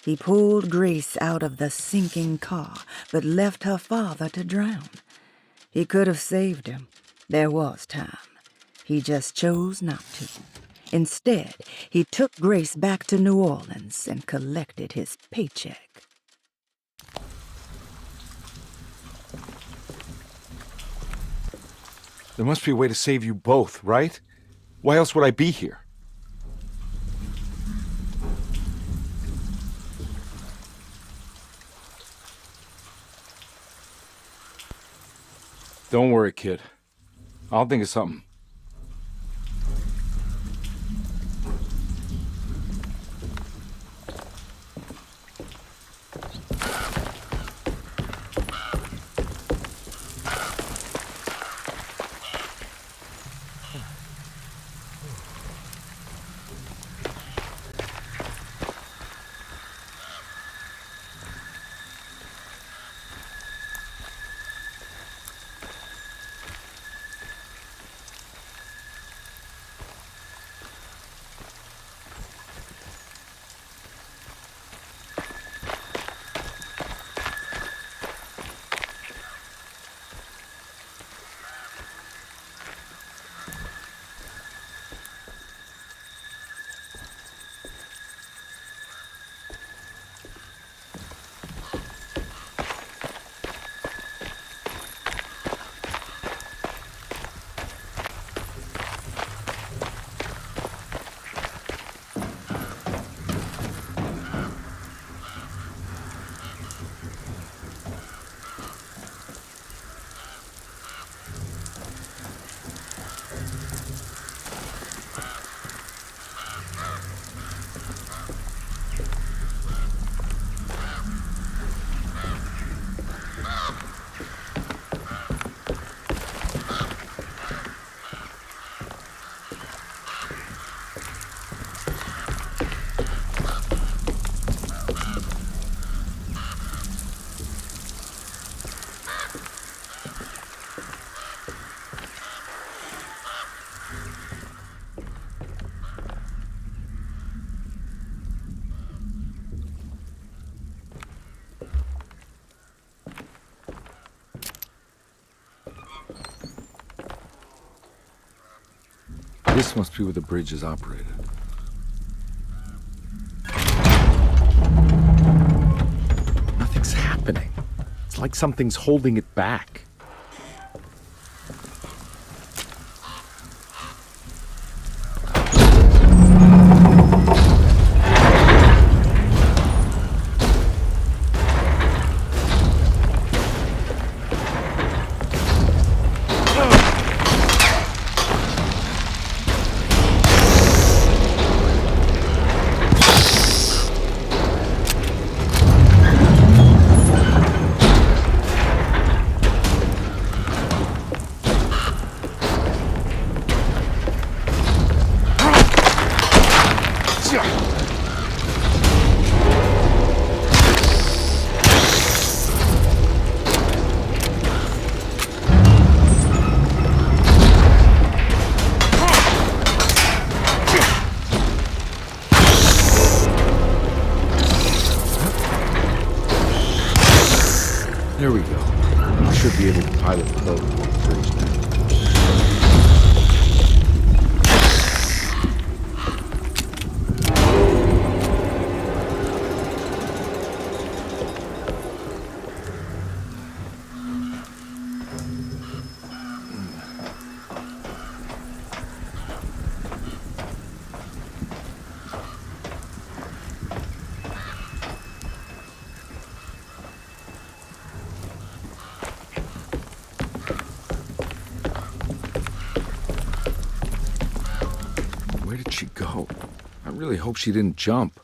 He pulled Grace out of the sinking car, but left her father to drown. He could have saved him. There was time. He just chose not to. Instead, he took Grace back to New Orleans and collected his paycheck. There must be a way to save you both, right? Why else would I be here? Don't worry, kid. I'll think of something. This must be where the bridge is operated. Nothing's happening. It's like something's holding it back. we go. I should be able to pilot the boat along the bridge now. Where did she go? I really hope she didn't jump.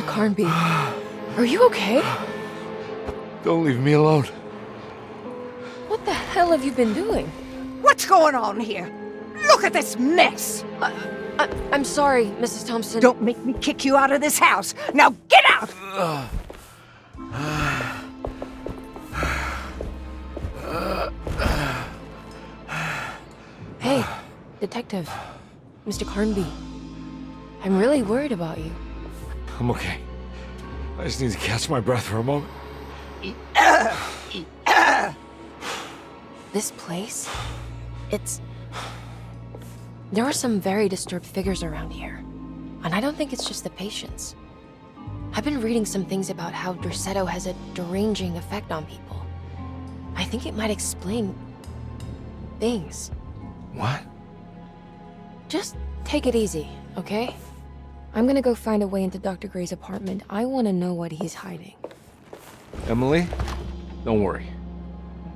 Carnby, are you okay? Don't leave me alone. What the hell have you been doing? What's going on here? Look at this mess! I'm sorry, Mrs. Thompson. Don't make me kick you out of this house. Now get out! Hey, Detective. Mr. Carnby. I'm really worried about you. I'm okay. I just need to catch my breath for a moment. This place? There are some very disturbed figures around here. And I don't think it's just the patients. I've been reading some things about how Derceto has a deranging effect on people. I think it might explain things. What? Just take it easy, okay? I'm gonna go find a way into Dr. Gray's apartment. I want to know what he's hiding. Emily, don't worry.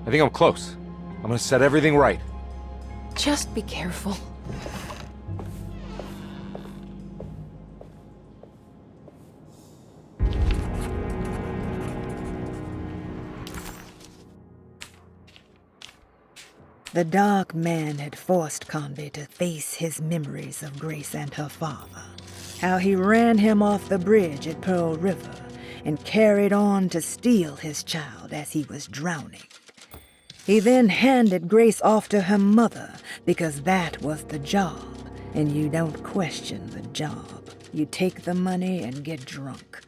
I think I'm close. I'm gonna set everything right. Just be careful. The dark man had forced Carnby to face his memories of Grace and her father. How he ran him off the bridge at Pearl River and carried on to steal his child as he was drowning. He then handed Grace off to her mother because that was the job, and you don't question the job. You take the money and get drunk.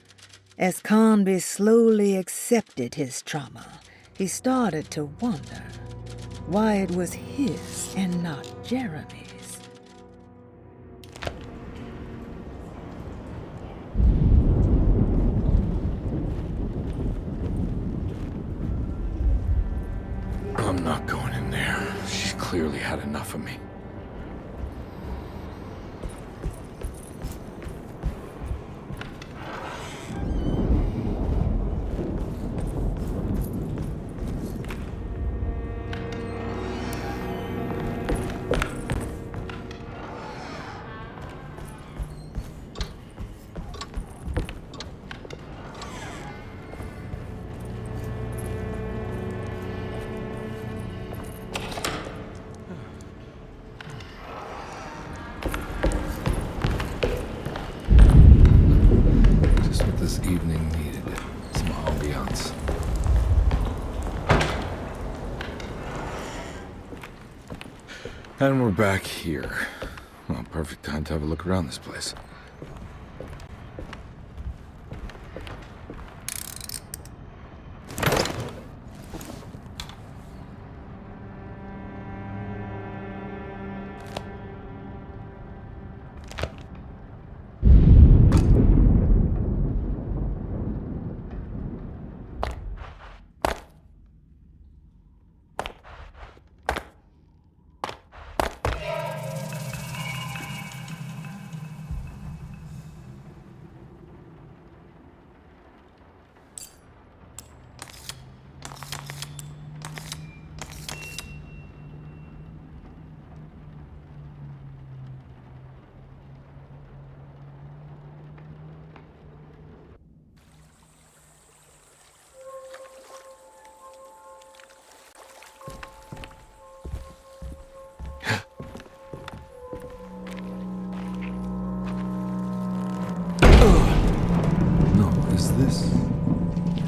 As Carnby slowly accepted his trauma, he started to wonder why it was his and not Jeremy's. I'm not going in there. She's clearly had enough of me. And we're back here. Well, perfect time to have a look around this place.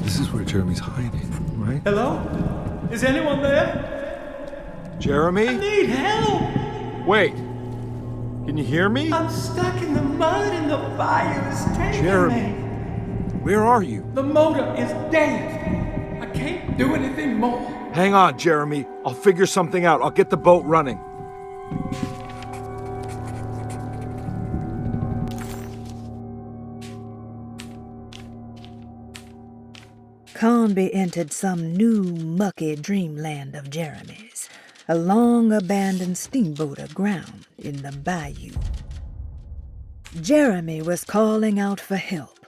This is where Jeremy's hiding, right? Hello? Is anyone there? Jeremy? I need help! Wait. Can you hear me? I'm stuck in the mud and the fire is taking Jeremy, where are you? me. The motor is dead. I can't do anything more. Hang on, Jeremy. I'll figure something out. I'll get the boat running. Carnby entered some new, mucky dreamland of Jeremy's, a long-abandoned steamboat aground in the bayou. Jeremy was calling out for help,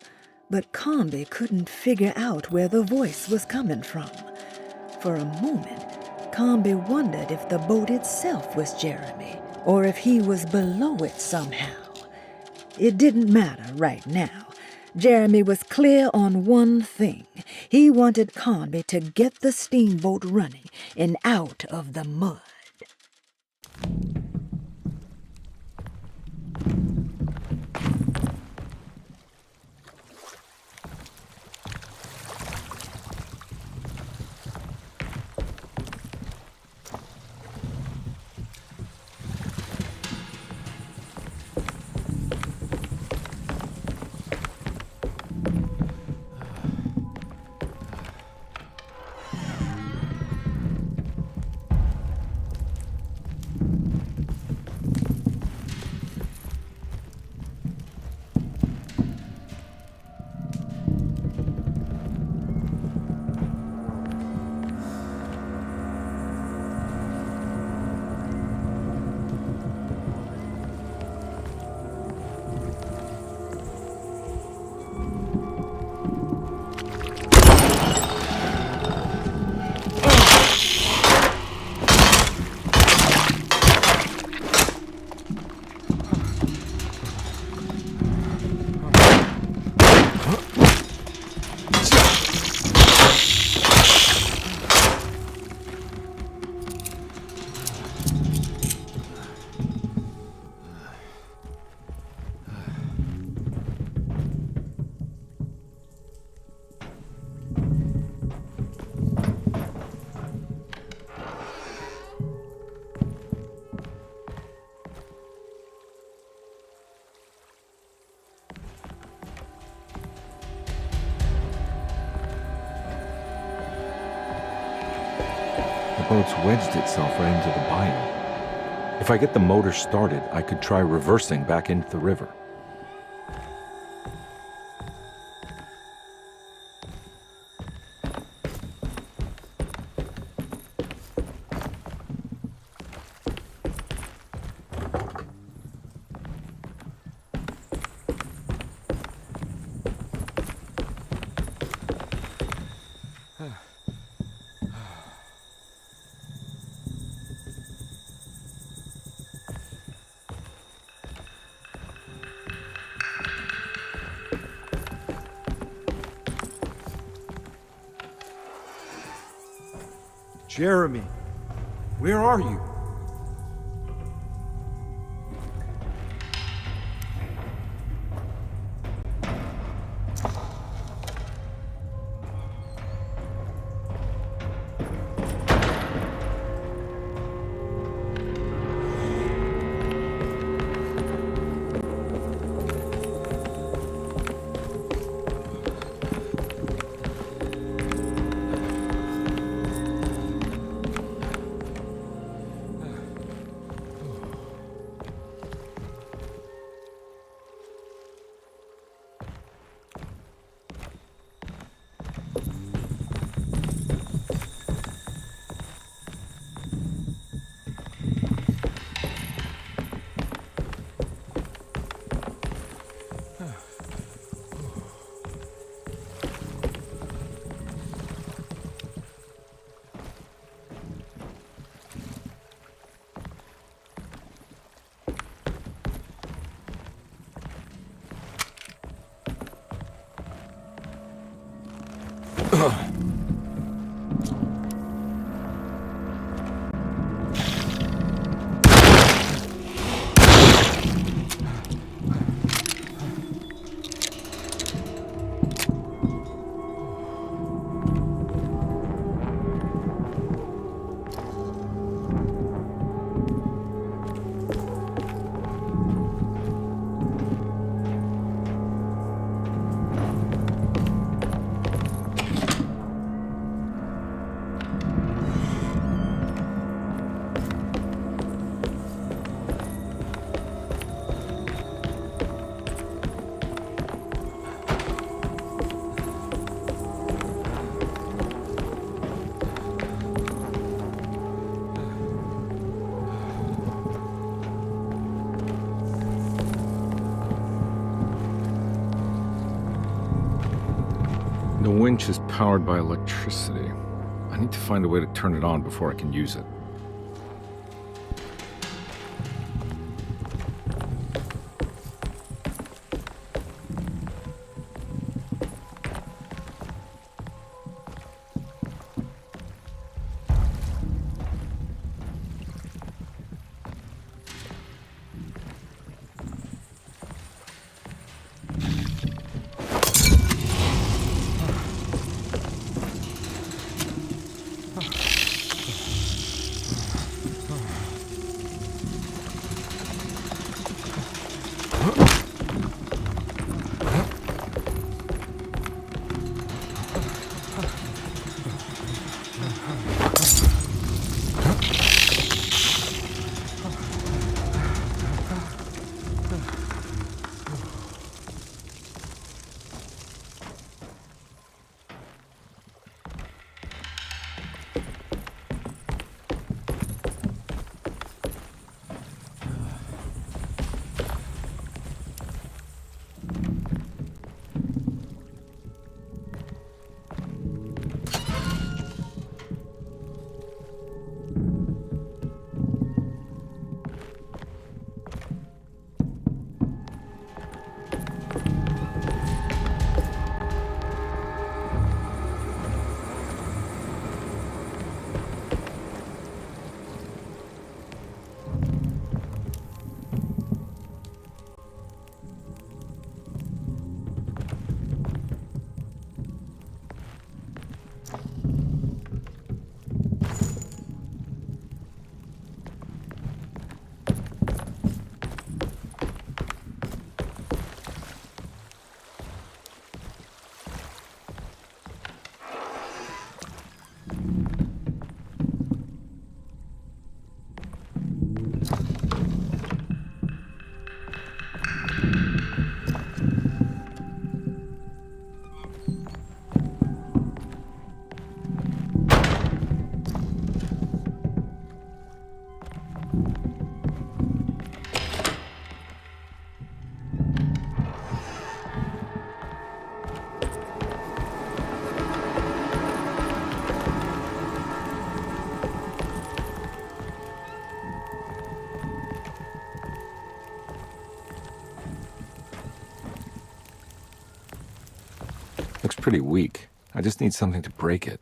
but Carnby couldn't figure out where the voice was coming from. For a moment, Carnby wondered if the boat itself was Jeremy, or if he was below it somehow. It didn't matter right now. Jeremy was clear on one thing. He wanted Carnby to get the steamboat running and out of the mud. The boat's wedged itself right into the bayou. If I get the motor started, I could try reversing back into the river. Jeremy, where are you? The winch is powered by electricity. I need to find a way to turn it on before I can use it. Looks pretty weak. I just need something to break it.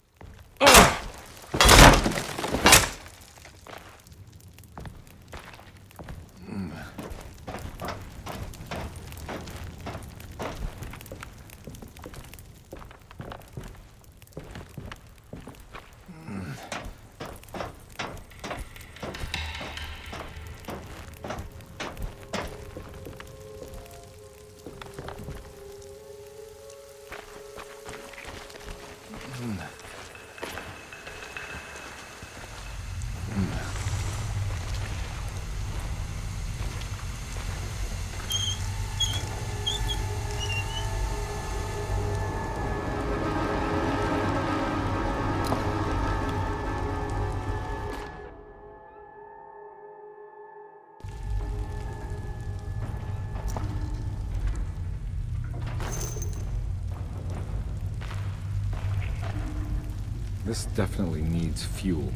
This definitely needs fuel.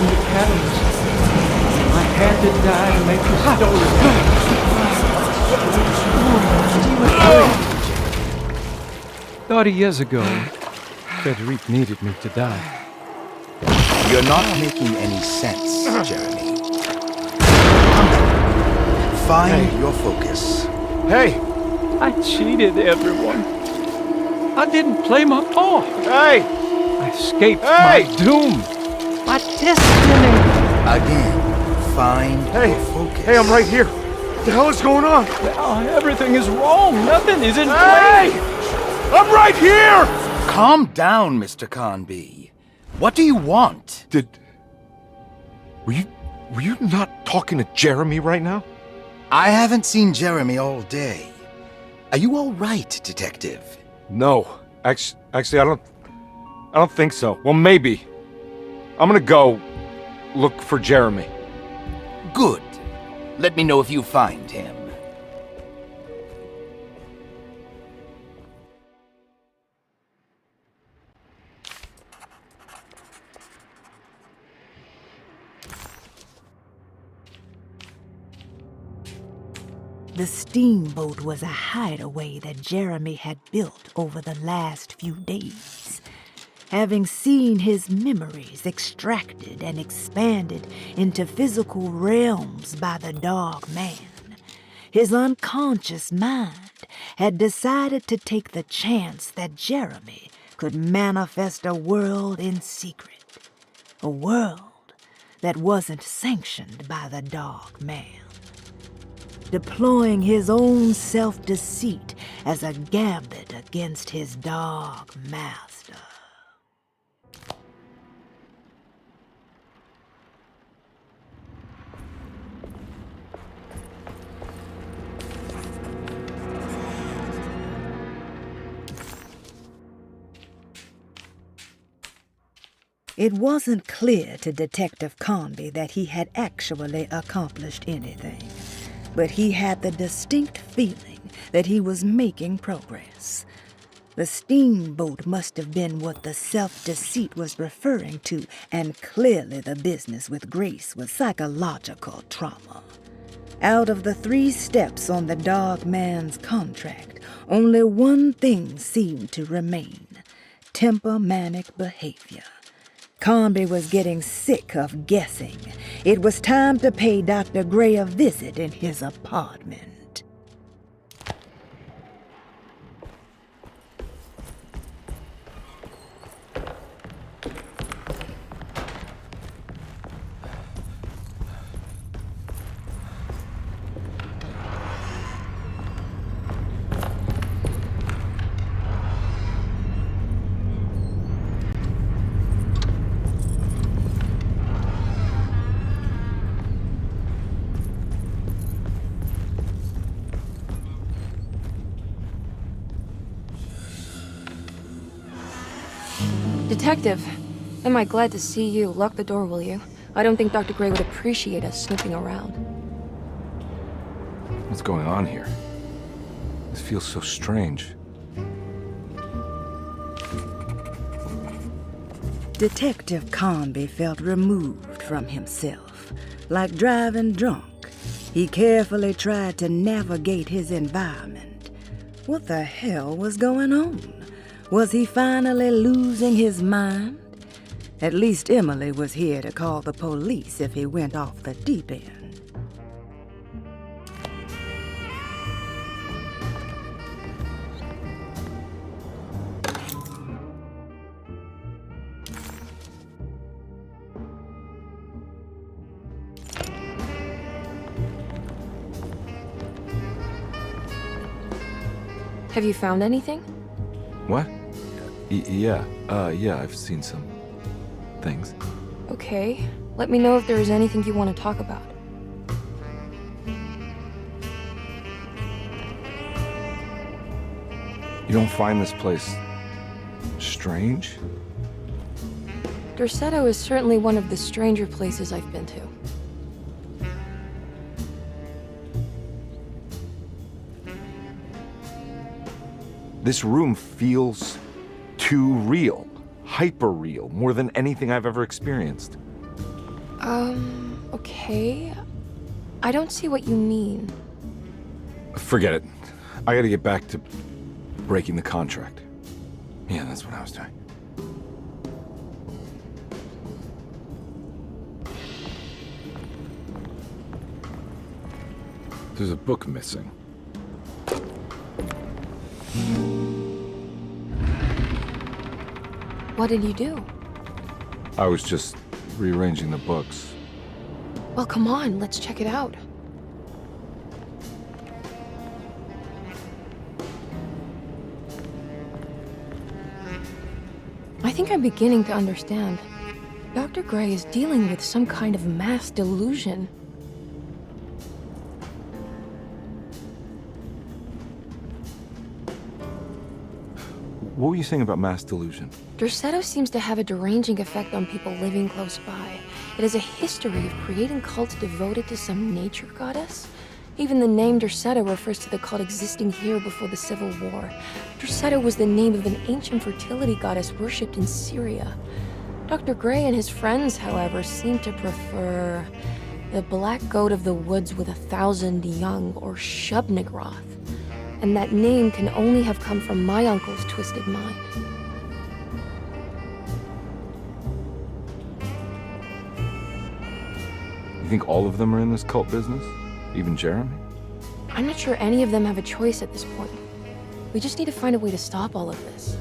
I'm the catalyst. I had to die to make the story. 30 years ago, Frederic needed me to die. You're not making any sense, Jeremy. Find your focus. Hey! I cheated everyone. I didn't play my part. Hey! I escaped my doom. My destiny. Again, find your focus. Hey, I'm right here. What the hell is going on? Now everything is wrong. Nothing is in place. Hey! I'm right here! Calm down, Mr. Carnby. What do you want? Were you not talking to Jeremy right now? I haven't seen Jeremy all day. Are you all right, Detective? No. Actually, I don't think so. Well, maybe. I'm gonna go look for Jeremy. Good. Let me know if you find him. The steamboat was a hideaway that Jeremy had built over the last few days. Having seen his memories extracted and expanded into physical realms by the Dog Man, his unconscious mind had decided to take the chance that Jeremy could manifest a world in secret. A world that wasn't sanctioned by the Dog Man. Deploying his own self-deceit as a gambit against his dog master. It wasn't clear to Detective Carnby that he had actually accomplished anything. But he had the distinct feeling that he was making progress. The steamboat must have been what the self-deceit was referring to, and clearly the business with Grace was psychological trauma. Out of the 3 steps on the Dog Man's contract, only one thing seemed to remain: temper-manic behavior. Carnby was getting sick of guessing. It was time to pay Dr. Gray a visit in his apartment. Detective, am I glad to see you. Lock the door, will you? I don't think Dr. Gray would appreciate us snooping around. What's going on here? This feels so strange. Detective Carnby felt removed from himself. Like driving drunk, he carefully tried to navigate his environment. What the hell was going on? Was he finally losing his mind? At least Emily was here to call the police if he went off the deep end. Have you found anything? What? Yeah, I've seen some things. Okay. Let me know if there is anything you want to talk about. You don't find this place strange? Derceto is certainly one of the stranger places I've been to. This room feels too real. Hyper real. More than anything I've ever experienced. Okay. I don't see what you mean. Forget it. I gotta get back to breaking the contract. Yeah, that's what I was doing. There's a book missing. What did you do? I was just rearranging the books. Well, come on, let's check it out. I think I'm beginning to understand. Dr. Gray is dealing with some kind of mass delusion. What were you saying about mass delusion? Derceto seems to have a deranging effect on people living close by. It has a history of creating cults devoted to some nature goddess. Even the name Derceto refers to the cult existing here before the Civil War. Derceto was the name of an ancient fertility goddess worshipped in Syria. Dr. Gray and his friends, however, seem to prefer the black goat of the woods with 1,000 young, or Shub-Nigroth. And that name can only have come from my uncle's twisted mind. You think all of them are in this cult business? Even Jeremy? I'm not sure any of them have a choice at this point. We just need to find a way to stop all of this.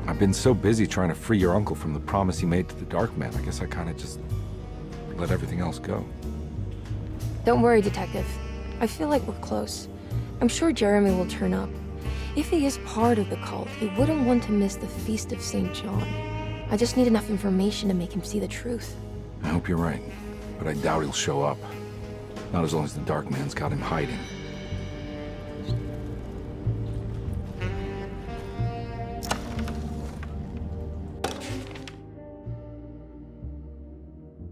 I've been so busy trying to free your uncle from the promise he made to the Dark Man. I guess I kind of just let everything else go. Don't worry, Detective. I feel like we're close. I'm sure Jeremy will turn up. If he is part of the cult, he wouldn't want to miss the Feast of St. John. I just need enough information to make him see the truth. I hope you're right, but I doubt he'll show up. Not as long as the Dark Man's got him hiding.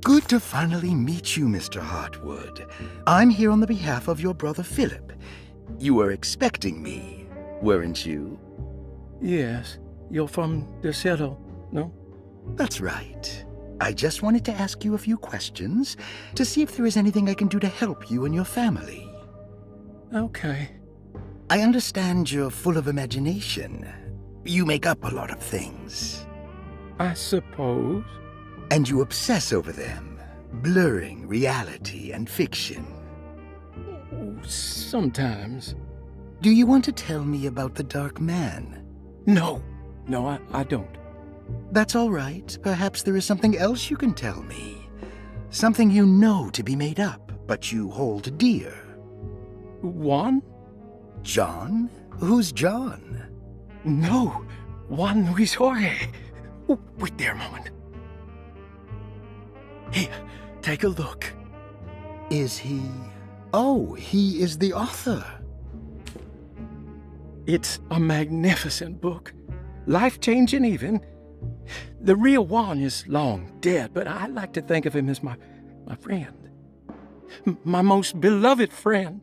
Good to finally meet you, Mr. Hartwood. I'm here on the behalf of your brother Philip. You were expecting me, weren't you? Yes. You're from Derceto, no? That's right. I just wanted to ask you a few questions to see if there is anything I can do to help you and your family. Okay. I understand you're full of imagination. You make up a lot of things. I suppose. And you obsess over them, blurring reality and fiction. Sometimes. Do you want to tell me about the Dark Man? No, I don't. That's all right. Perhaps there is something else you can tell me. Something you know to be made up, but you hold dear. Juan? John? Who's John? No, Juan Luis Jorge. Oh, wait there a moment. Here, take a look. Is he... Oh, he is the author. It's a magnificent book. Life-changing even. The real Juan is long dead, but I like to think of him as my friend. My most beloved friend.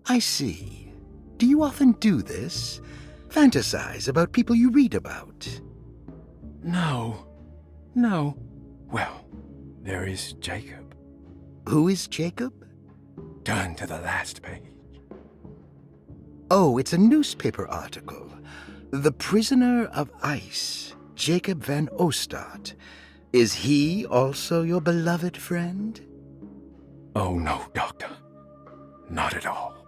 I see. Do you often do this? Fantasize about people you read about? No. Well, there is Jacob. Who is Jacob? Turn to the last page. Oh, it's a newspaper article. The Prisoner of Ice, Jacob van Ostad. Is he also your beloved friend? Oh, no, Doctor. Not at all.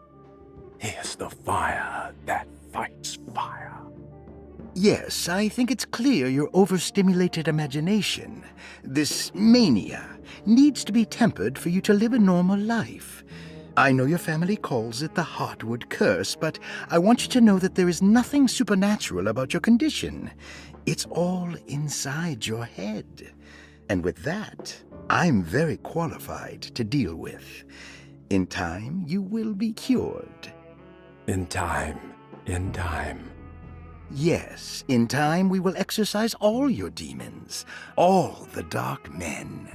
He is the fire that fights fire. Yes, I think it's clear your overstimulated imagination, this mania, needs to be tempered for you to live a normal life. I know your family calls it the Hartwood curse, but I want you to know that there is nothing supernatural about your condition. It's all inside your head. And with that, I'm very qualified to deal with. In time, you will be cured. In time. Yes, in time we will exorcise all your demons, all the dark men.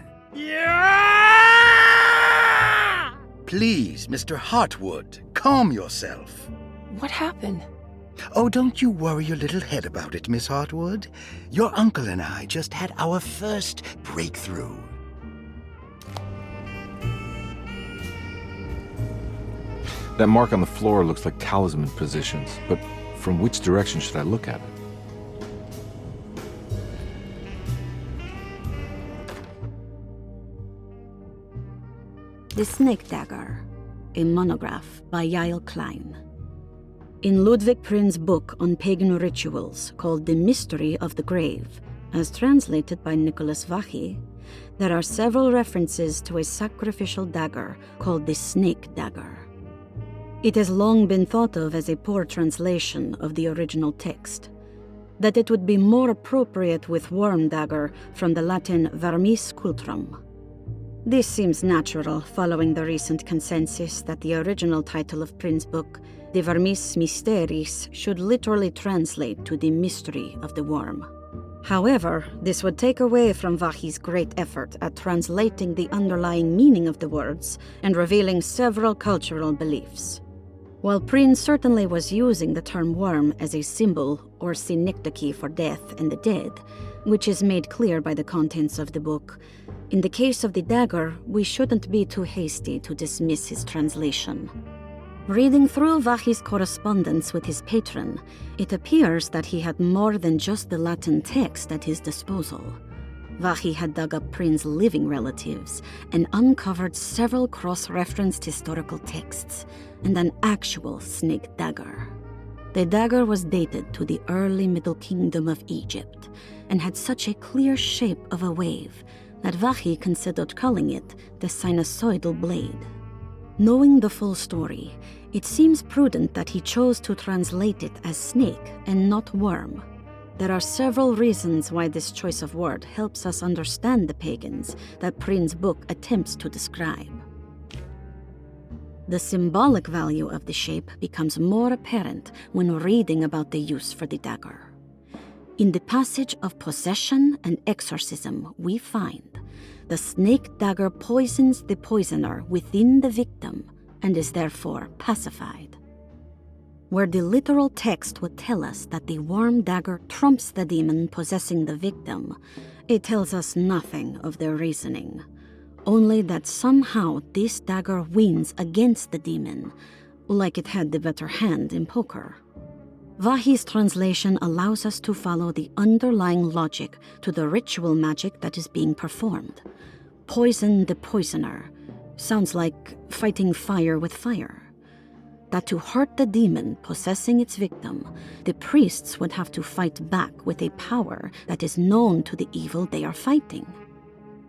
Please, Mr. Hartwood, calm yourself. What happened? Oh, don't you worry your little head about it, Miss Hartwood. Your uncle and I just had our first breakthrough. That mark on the floor looks like talisman positions, but from which direction should I look at it? The Snake Dagger, a monograph by Yael Klein. In Ludwig Prin's book on pagan rituals called The Mystery of the Grave, as translated by Nicholas Vachy, there are several references to a sacrificial dagger called the Snake Dagger. It has long been thought of as a poor translation of the original text, that it would be more appropriate with worm dagger from the Latin vermis cultrum. This seems natural following the recent consensus that the original title of Prin's book, De Vermis Mysteris, should literally translate to the mystery of the worm. However, this would take away from Vachy's great effort at translating the underlying meaning of the words and revealing several cultural beliefs. While Prin certainly was using the term worm as a symbol or synecdoche for death and the dead, which is made clear by the contents of the book, in the case of the dagger, we shouldn't be too hasty to dismiss his translation. Reading through Vachy's correspondence with his patron, it appears that he had more than just the Latin text at his disposal. Vachy had dug up Prin's living relatives and uncovered several cross-referenced historical texts and an actual snake dagger. The dagger was dated to the early Middle Kingdom of Egypt and had such a clear shape of a wave that Vachy considered calling it the sinusoidal blade. Knowing the full story, it seems prudent that he chose to translate it as snake and not worm. There are several reasons why this choice of word helps us understand the pagans that Prin's book attempts to describe. The symbolic value of the shape becomes more apparent when reading about the use for the dagger. In the passage of possession and exorcism, we find the snake dagger poisons the poisoner within the victim and is therefore pacified. Where the literal text would tell us that the worm dagger trumps the demon possessing the victim, it tells us nothing of their reasoning, only that somehow this dagger wins against the demon, like it had the better hand in poker. Vachy's translation allows us to follow the underlying logic to the ritual magic that is being performed. Poison the poisoner sounds like fighting fire with fire. That to hurt the demon possessing its victim, the priests would have to fight back with a power that is known to the evil they are fighting.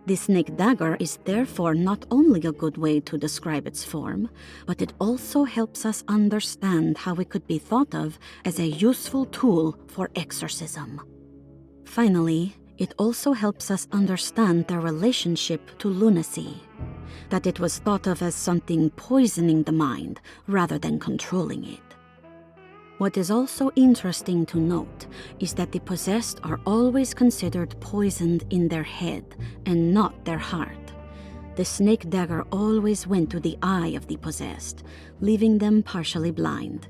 The snake dagger is therefore not only a good way to describe its form, but it also helps us understand how it could be thought of as a useful tool for exorcism. Finally, it also helps us understand their relationship to lunacy, that it was thought of as something poisoning the mind rather than controlling it. What is also interesting to note is that the possessed are always considered poisoned in their head and not their heart. The snake dagger always went to the eye of the possessed, leaving them partially blind,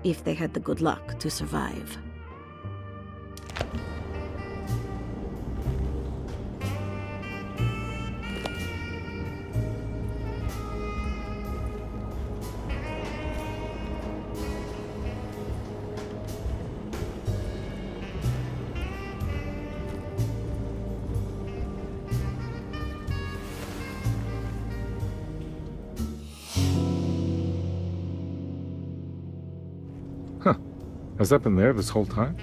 if they had the good luck to survive. Has that been there this whole time?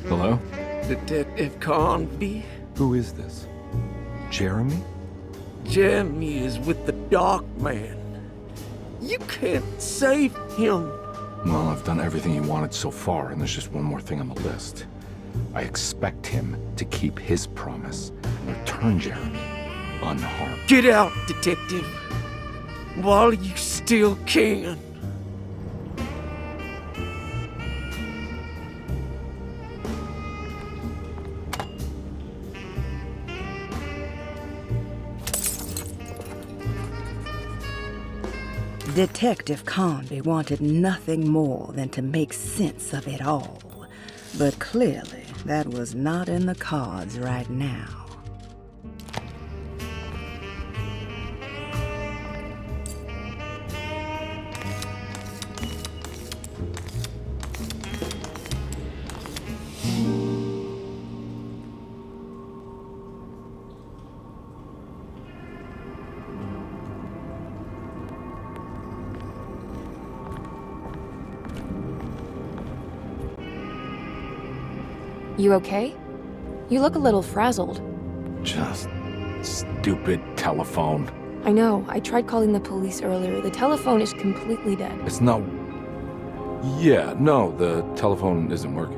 Hello? Detective Carnby? Who is this? Jeremy? Jeremy is with the Dark Man. You can't save him. Well, I've done everything he wanted so far, and there's just one more thing on the list. I expect him to keep his promise and return Jeremy unharmed. Get out, detective. While you still can. Detective Carnby wanted nothing more than to make sense of it all. But clearly, that was not in the cards right now. You okay? You look a little frazzled. Just stupid telephone. I know. I tried calling the police earlier. The telephone is completely dead. It's not... Yeah, no, the telephone isn't working.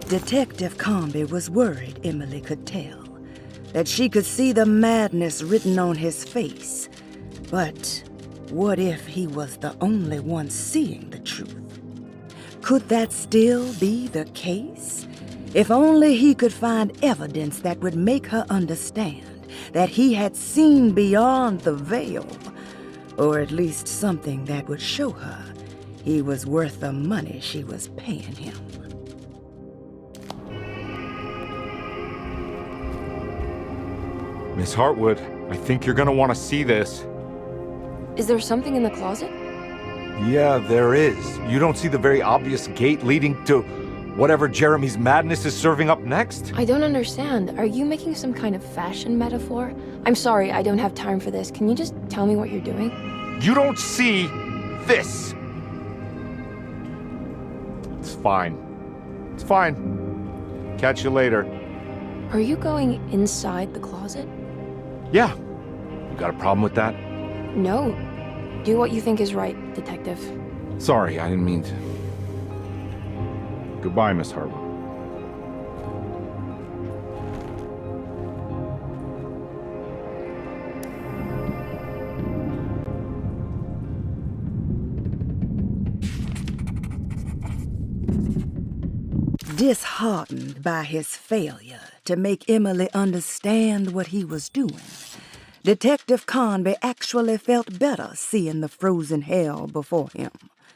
Detective Carnby was worried Emily could tell, that she could see the madness written on his face. But what if he was the only one seeing the truth? Could that still be the case? If only he could find evidence that would make her understand that he had seen beyond the veil, or at least something that would show her he was worth the money she was paying him. Miss Hartwood, I think you're gonna want to see this. Is there something in the closet? Yeah, there is. You don't see the very obvious gate leading to whatever Jeremy's madness is serving up next? I don't understand. Are you making some kind of fashion metaphor? I'm sorry, I don't have time for this. Can you just tell me what you're doing? You don't see this. It's fine. It's fine. Catch you later. Are you going inside the closet? Yeah. You got a problem with that? No. Do what you think is right, detective. Sorry, I didn't mean to. Goodbye, Miss Hartwood. Disheartened by his failure to make Emily understand what he was doing, Detective Carnby actually felt better seeing the frozen hell before him.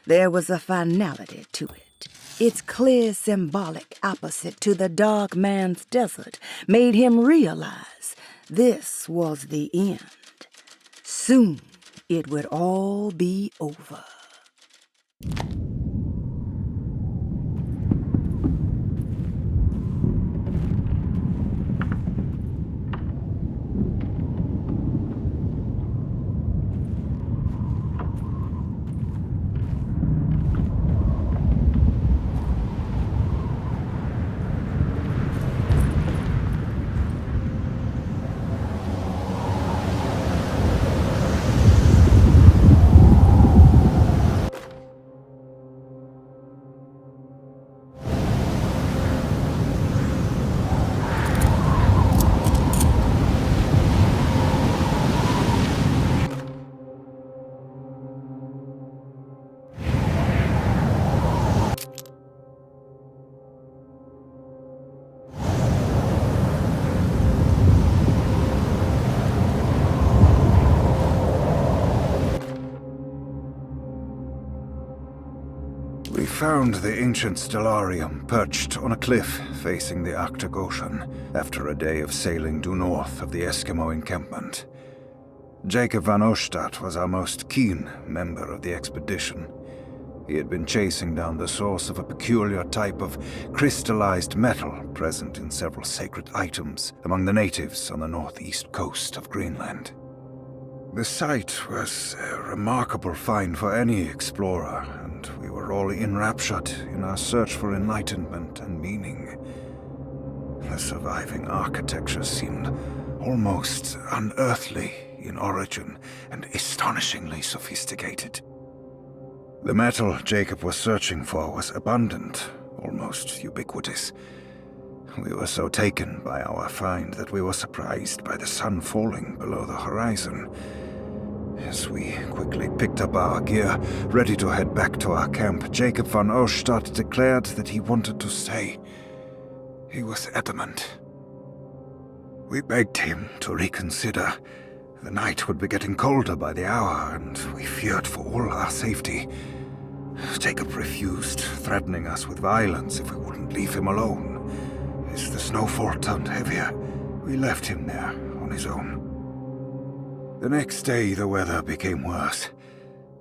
There was a finality to it. Its clear symbolic opposite to the dark man's desert made him realize this was the end. Soon it would all be over. We found the ancient stellarium perched on a cliff facing the Arctic Ocean after a day of sailing due north of the Eskimo encampment. Jacob van Oostad was our most keen member of the expedition. He had been chasing down the source of a peculiar type of crystallized metal present in several sacred items among the natives on the northeast coast of Greenland. The site was a remarkable find for any explorer, and we were all enraptured in our search for enlightenment and meaning. The surviving architecture seemed almost unearthly in origin and astonishingly sophisticated. The metal Jacob was searching for was abundant, almost ubiquitous. We were so taken by our find that we were surprised by the sun falling below the horizon. As we quickly picked up our gear, ready to head back to our camp, Jacob van Oostad declared that he wanted to stay. He was adamant. We begged him to reconsider. The night would be getting colder by the hour, and we feared for all our safety. Jacob refused, threatening us with violence if we wouldn't leave him alone. As the snowfall turned heavier, we left him there on his own. The next day, the weather became worse,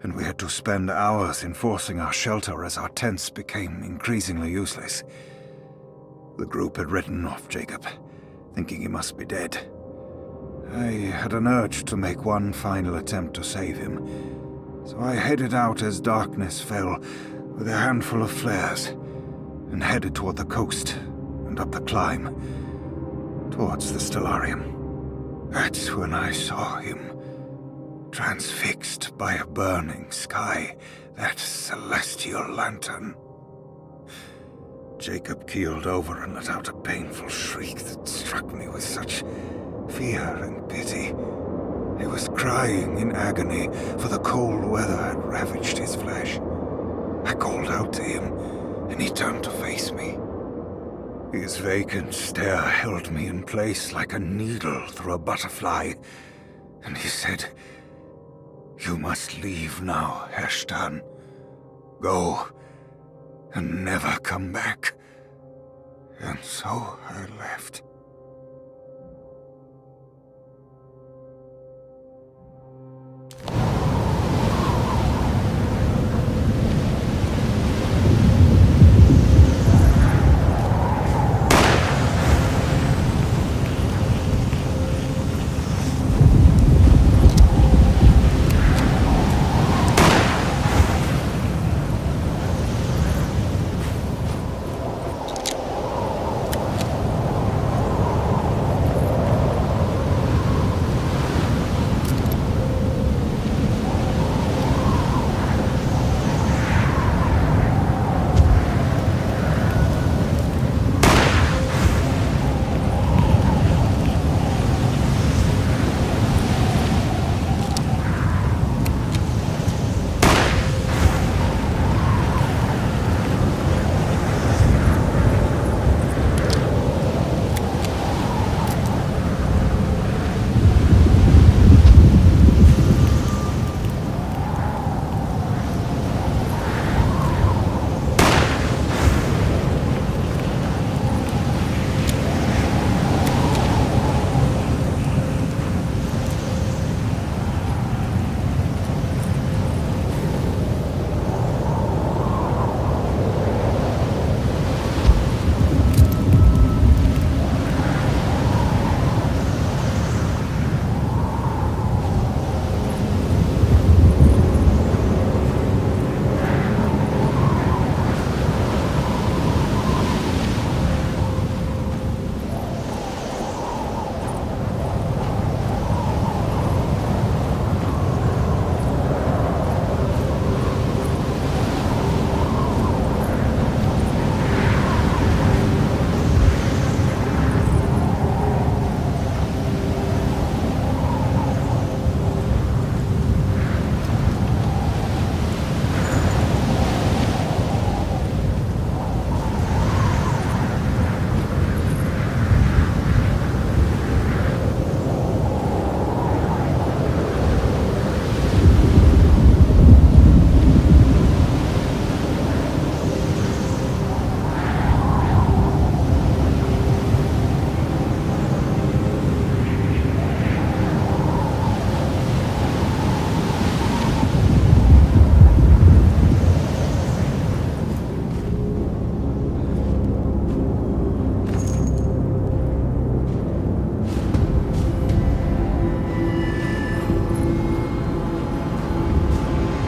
and we had to spend hours enforcing our shelter as our tents became increasingly useless. The group had written off Jacob, thinking he must be dead. I had an urge to make one final attempt to save him, so I headed out as darkness fell with a handful of flares and headed toward the coast and up the climb towards the Stellarium. That's when I saw him, transfixed by a burning sky, that celestial lantern. Jacob keeled over and let out a painful shriek that struck me with such fear and pity. He was crying in agony, for the cold weather had ravaged his flesh. I called out to him, and he turned to face me. His vacant stare held me in place like a needle through a butterfly, and he said, "You must leave now, Herstan. Go, and never come back." And so I left.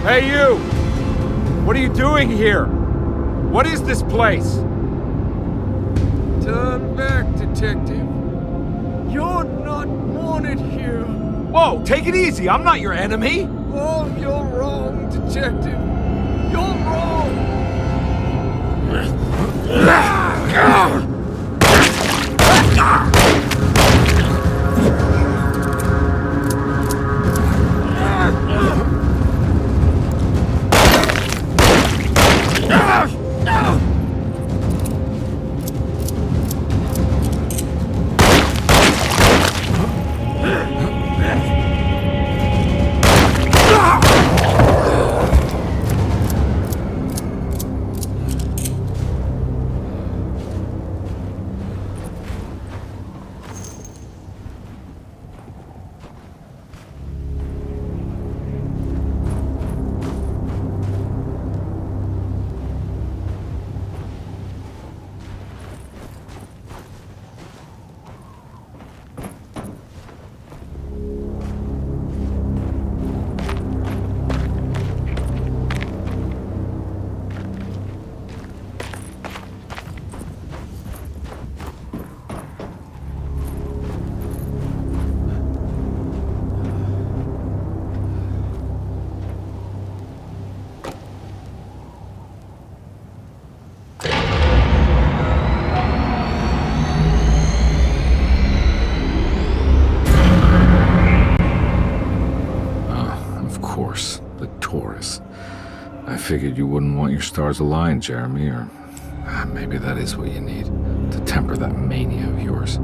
Hey, you! What are you doing here? What is this place? Turn back to Detective. You're not wanted here. Whoa, take it easy. I'm not your enemy. Oh, you're wrong, Detective. You're wrong. I figured you wouldn't want your stars aligned, Jeremy, or maybe that is what you need to temper that mania of yours.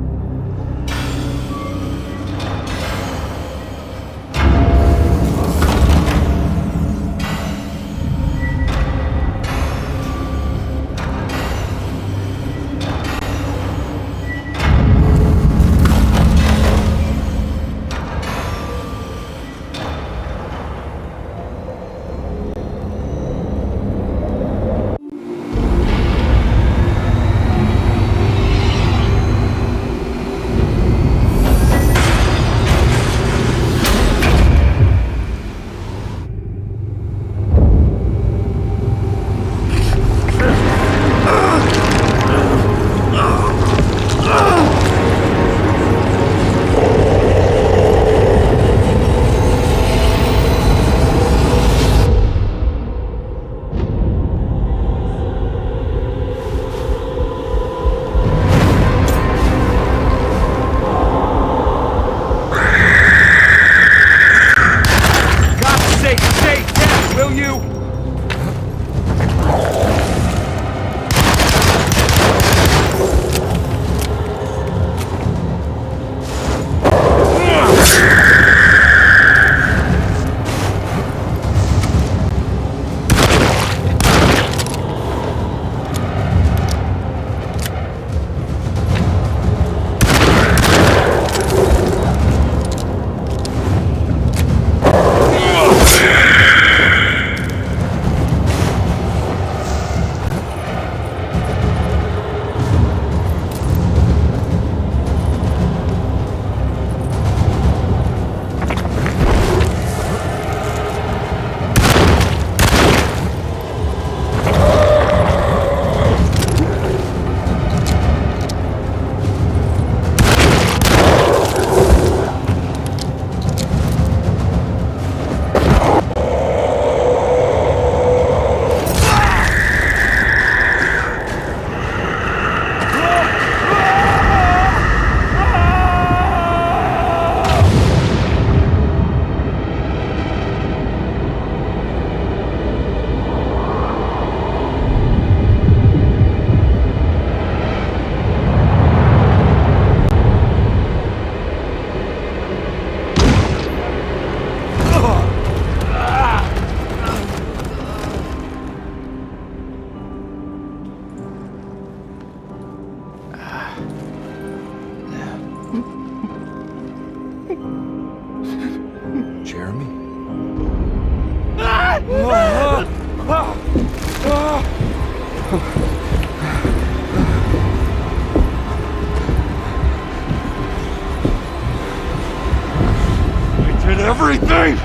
Everything!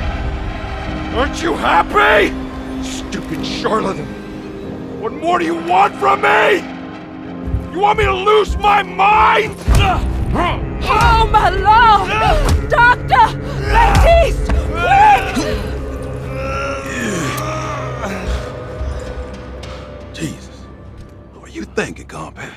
Aren't you happy? Stupid charlatan! What more do you want from me? You want me to lose my mind? Oh, my lord! Doctor! Baptiste! Quick! Jesus. What were you thinking, Carnby?